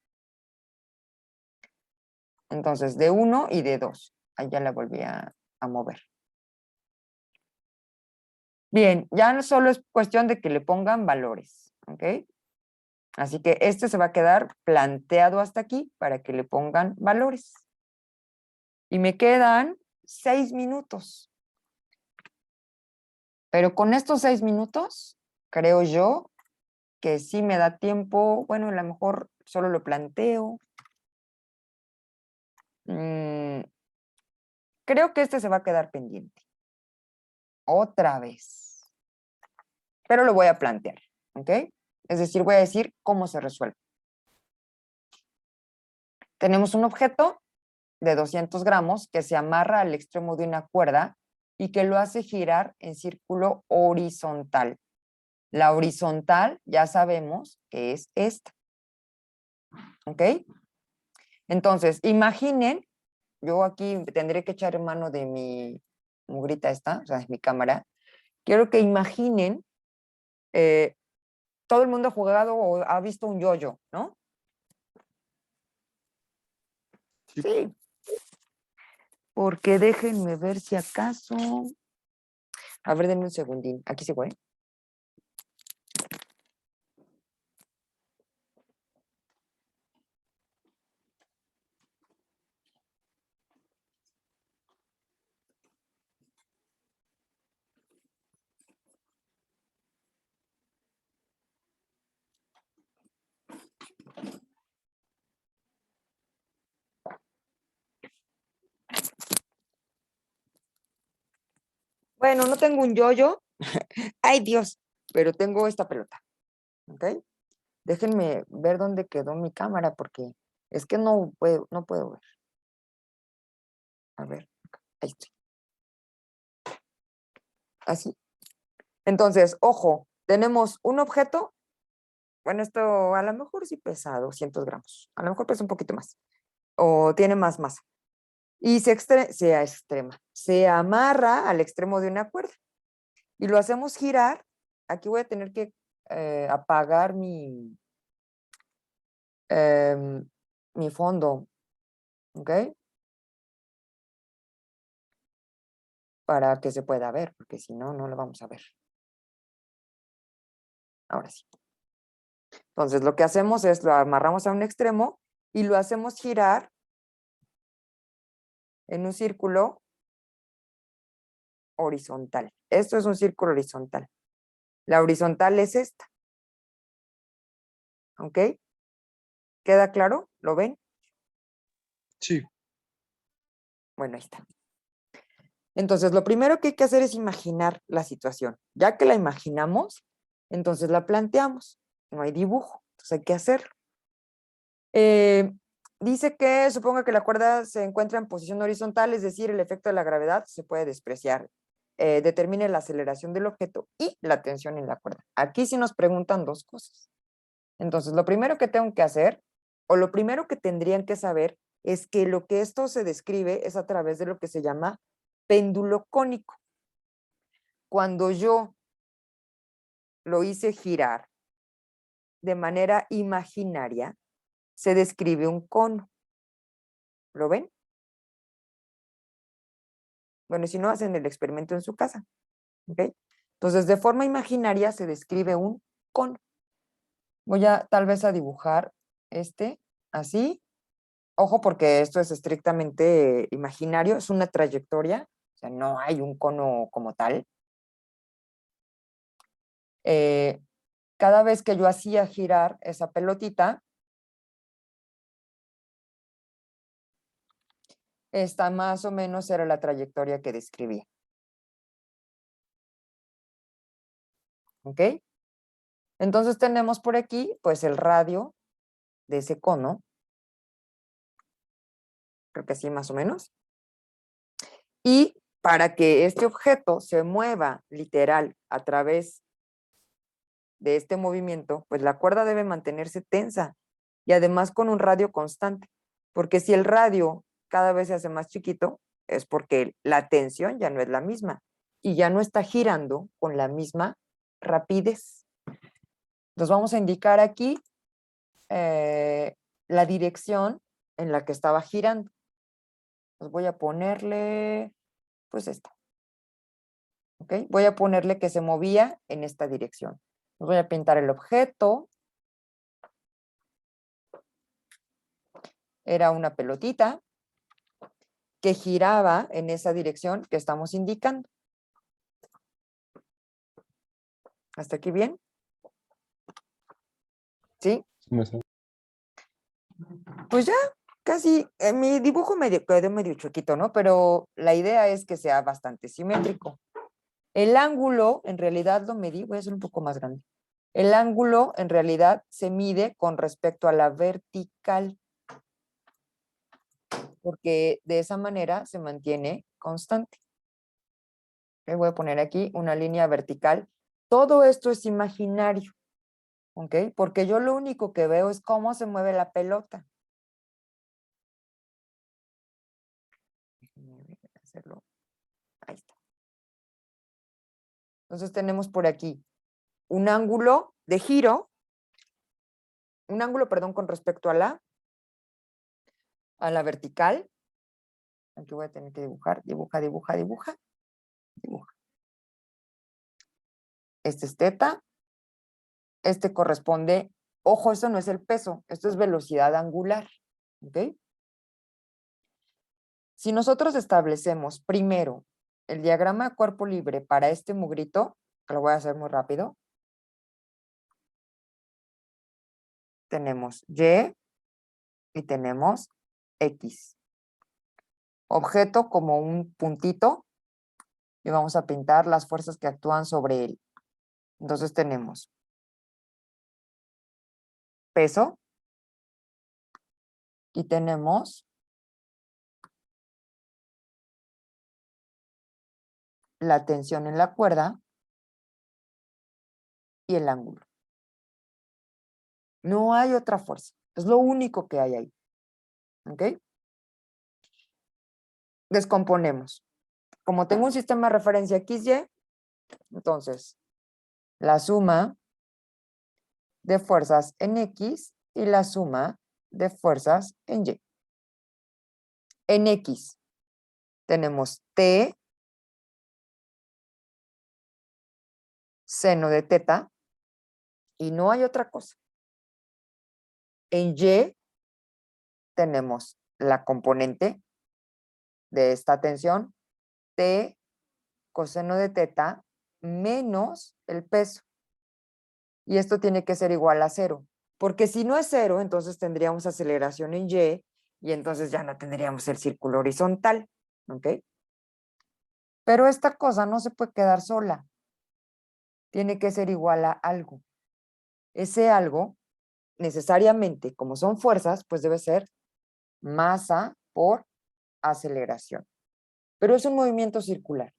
[SPEAKER 1] Entonces, de 1 y de 2. Ahí ya la volví a mover. Bien, ya no solo es cuestión de que le pongan valores, ¿ok? Así que este se va a quedar planteado hasta aquí para que le pongan valores. Y me quedan 6 minutos. Pero con estos 6 minutos, creo yo que sí me da tiempo, bueno, a lo mejor solo lo planteo. Creo que este se va a quedar pendiente. Otra vez. Pero lo voy a plantear, ¿ok? Es decir, voy a decir cómo se resuelve. Tenemos un objeto de 200 gramos que se amarra al extremo de una cuerda y que lo hace girar en círculo horizontal. La horizontal ya sabemos que es esta. ¿Ok? Entonces, imaginen, yo aquí tendré que echar mano de mi mugrita esta, o sea, de mi cámara. Quiero que imaginen, todo el mundo ha jugado o ha visto un yo-yo, ¿no?
[SPEAKER 6] Sí.
[SPEAKER 1] Sí. Porque déjenme ver si acaso. A ver, denme un segundín. Aquí se fue. Bueno, no tengo un yo-yo. Ay, Dios. Pero tengo esta pelota. ¿Ok? Déjenme ver dónde quedó mi cámara porque es que no puedo ver. A ver, ahí estoy. Así. Entonces, ojo, tenemos un objeto. Bueno, esto a lo mejor sí pesa 200 gramos. A lo mejor pesa un poquito más. O tiene más masa. Y se amarra al extremo de una cuerda. Y lo hacemos girar. Aquí voy a tener que apagar mi fondo. ¿Ok? Para que se pueda ver, porque si no, no lo vamos a ver. Ahora sí. Entonces, lo que hacemos es lo amarramos a un extremo y lo hacemos girar en un círculo horizontal. Esto es un círculo horizontal. La horizontal es esta. ¿Ok? ¿Queda claro? ¿Lo ven?
[SPEAKER 6] Sí.
[SPEAKER 1] Bueno, ahí está. Entonces, lo primero que hay que hacer es imaginar la situación. Ya que la imaginamos, entonces la planteamos. No hay dibujo, entonces hay que hacerlo. Dice que suponga que la cuerda se encuentra en posición horizontal, es decir, el efecto de la gravedad se puede despreciar. Determine la aceleración del objeto y la tensión en la cuerda. Aquí sí nos preguntan dos cosas. Entonces, lo primero que tengo que hacer, o lo primero que tendrían que saber, es que lo que esto se describe es a través de lo que se llama péndulo cónico. Cuando yo lo hice girar de manera imaginaria, se describe un cono. ¿Lo ven? Bueno, si no, hacen el experimento en su casa. ¿Ok? Entonces, de forma imaginaria se describe un cono. Voy a tal vez a dibujar así. Ojo, porque esto es estrictamente imaginario, es una trayectoria, o sea, no hay un cono como tal. cada vez que yo hacía girar esa pelotita, esta más o menos era la trayectoria que describía. ¿Ok? Entonces tenemos por aquí, pues, el radio de ese cono. Creo que sí, más o menos. Y para que este objeto se mueva literal a través de este movimiento, pues la cuerda debe mantenerse tensa y además con un radio constante, porque si el radio cada vez se hace más chiquito, es porque la tensión ya no es la misma y ya no está girando con la misma rapidez. Entonces vamos a indicar aquí la dirección en la que estaba girando. Pues voy a ponerle, pues esta. ¿Ok? Voy a ponerle que se movía en esta dirección. Voy a pintar el objeto. Era una pelotita que giraba en esa dirección que estamos indicando. ¿Hasta aquí bien? ¿Sí?
[SPEAKER 3] Sí, maestra.
[SPEAKER 1] Pues ya, casi, mi dibujo quedó medio chuequito, ¿no? Pero la idea es que sea bastante simétrico. El ángulo, en realidad lo medí, voy a hacer un poco más grande. El ángulo, en realidad, se mide con respecto a la vertical, porque de esa manera se mantiene constante. Le voy a poner aquí una línea vertical. Todo esto es imaginario, ¿ok? Porque yo lo único que veo es cómo se mueve la pelota. Déjenme hacerlo. Ahí está. Entonces tenemos por aquí un ángulo de giro, un ángulo, perdón, con respecto a la vertical. Aquí voy a tener que dibujar, dibuja. Este es teta. Este corresponde, ojo, eso no es el peso, esto es velocidad angular. ¿Ok? Si nosotros establecemos primero el diagrama de cuerpo libre para este mugrito, que lo voy a hacer muy rápido, tenemos Y y tenemos X. Objeto como un puntito y vamos a pintar las fuerzas que actúan sobre él. Entonces tenemos peso y tenemos la tensión en la cuerda y el ángulo. No hay otra fuerza, es lo único que hay ahí. ¿Ok? Descomponemos. Como tengo un sistema de referencia XY, entonces la suma de fuerzas en X y la suma de fuerzas en Y. En X tenemos T seno de teta y no hay otra cosa. En Y tenemos la componente de esta tensión, T coseno de teta menos el peso. Y esto tiene que ser igual a 0, porque si no es 0, entonces tendríamos aceleración en y entonces ya no tendríamos el círculo horizontal, ¿ok? Pero esta cosa no se puede quedar sola. Tiene que ser igual a algo. Ese algo, necesariamente, como son fuerzas, pues debe ser masa por aceleración. Pero es un movimiento circular.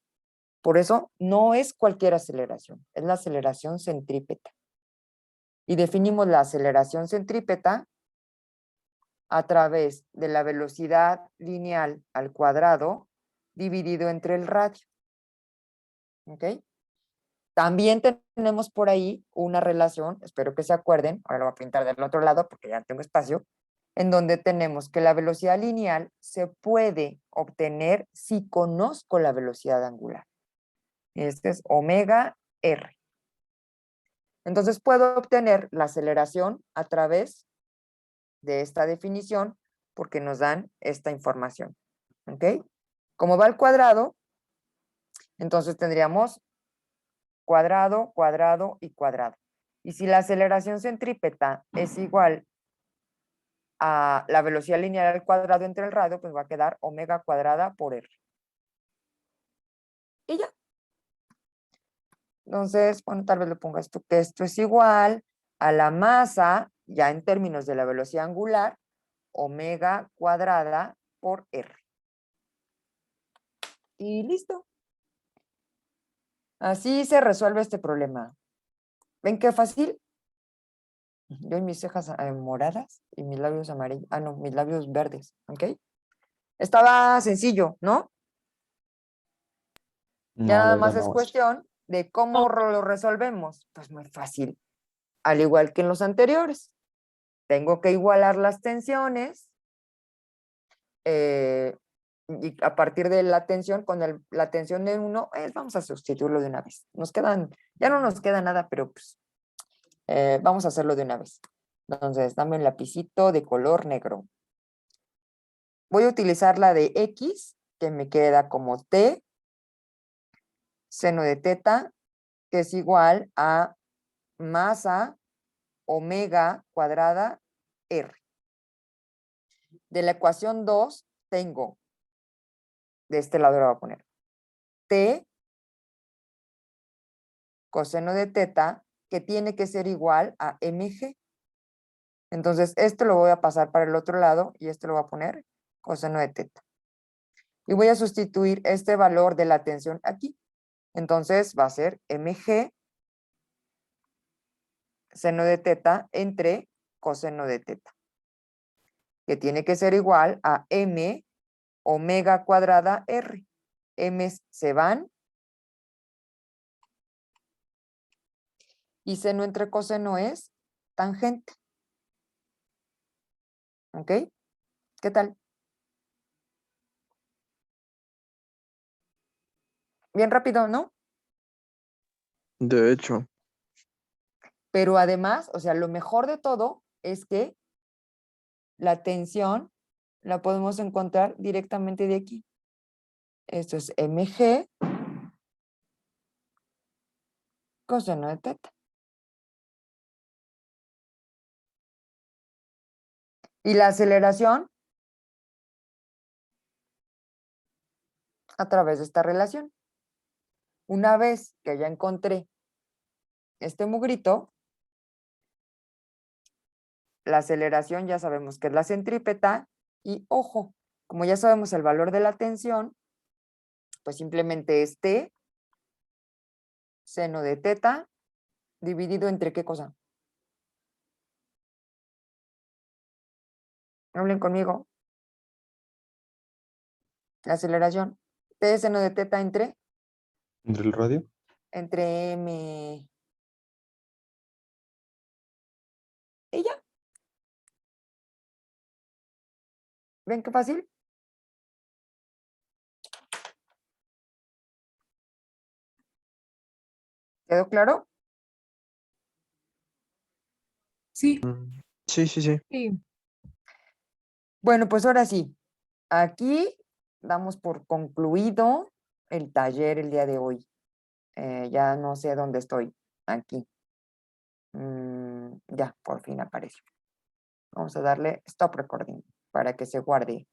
[SPEAKER 1] Por eso no es cualquier aceleración, es la aceleración centrípeta. Y definimos la aceleración centrípeta a través de la velocidad lineal al cuadrado dividido entre el radio. ¿Ok? También tenemos por ahí una relación, espero que se acuerden, ahora lo voy a pintar del otro lado porque ya tengo espacio, en donde tenemos que la velocidad lineal se puede obtener si conozco la velocidad angular. Este es omega R. Entonces puedo obtener la aceleración a través de esta definición porque nos dan esta información. ¿Ok? Como va al cuadrado, entonces tendríamos cuadrado, cuadrado y cuadrado. Y si la aceleración centrípeta es igual a la velocidad lineal al cuadrado entre el radio, pues va a quedar omega cuadrada por R. Y ya. Entonces, bueno, tal vez le ponga esto, que esto es igual a la masa, ya en términos de la velocidad angular, omega cuadrada por R. Y listo. Así se resuelve este problema. ¿Ven qué fácil? Yo y mis cejas moradas y mis labios amarillos. Ah, no, mis labios verdes. ¿Ok? Estaba sencillo, ¿no? Ya
[SPEAKER 3] No, la
[SPEAKER 1] nada
[SPEAKER 3] verdad
[SPEAKER 1] más es
[SPEAKER 3] no.
[SPEAKER 1] cuestión de cómo lo resolvemos. Pues muy fácil. Al igual que en los anteriores. Tengo que igualar las tensiones. Y a partir de la tensión, con la tensión de 1, vamos a sustituirlo de una vez. Ya no nos queda nada, pero pues, vamos a hacerlo de una vez. Entonces, dame un lapicito de color negro. Voy a utilizar la de X, que me queda como T, seno de teta, que es igual a masa omega cuadrada R. De la ecuación 2 tengo, de este lado lo voy a poner, T coseno de teta, que tiene que ser igual a mg. Entonces, esto lo voy a pasar para el otro lado y esto lo voy a poner coseno de teta. Y voy a sustituir este valor de la tensión aquí. Entonces, va a ser mg seno de teta entre coseno de teta, que tiene que ser igual a m omega cuadrada r. M se van. Y seno entre coseno es tangente. ¿Ok? ¿Qué tal? Bien rápido, ¿no?
[SPEAKER 6] De hecho,
[SPEAKER 1] Pero además, o sea, lo mejor de todo es que la tensión la podemos encontrar directamente de aquí. Esto es mg coseno de teta. Y la aceleración a través de esta relación. Una vez que ya encontré este mugrito, la aceleración ya sabemos que es la centrípeta y ojo, como ya sabemos el valor de la tensión, pues simplemente es T seno de teta dividido entre ¿qué cosa? Hablen conmigo. La aceleración. T seno de teta entre
[SPEAKER 3] ¿Entre el radio?
[SPEAKER 1] m. Y ya. ¿Ven qué fácil? ¿Quedó claro?
[SPEAKER 2] Sí,
[SPEAKER 6] sí, sí, sí.
[SPEAKER 2] sí.
[SPEAKER 1] Bueno, pues ahora sí. Aquí damos por concluido el taller el día de hoy. Ya no sé dónde estoy. Aquí. Ya, por fin apareció. Vamos a darle stop recording para que se guarde.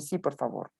[SPEAKER 1] Sí, por favor.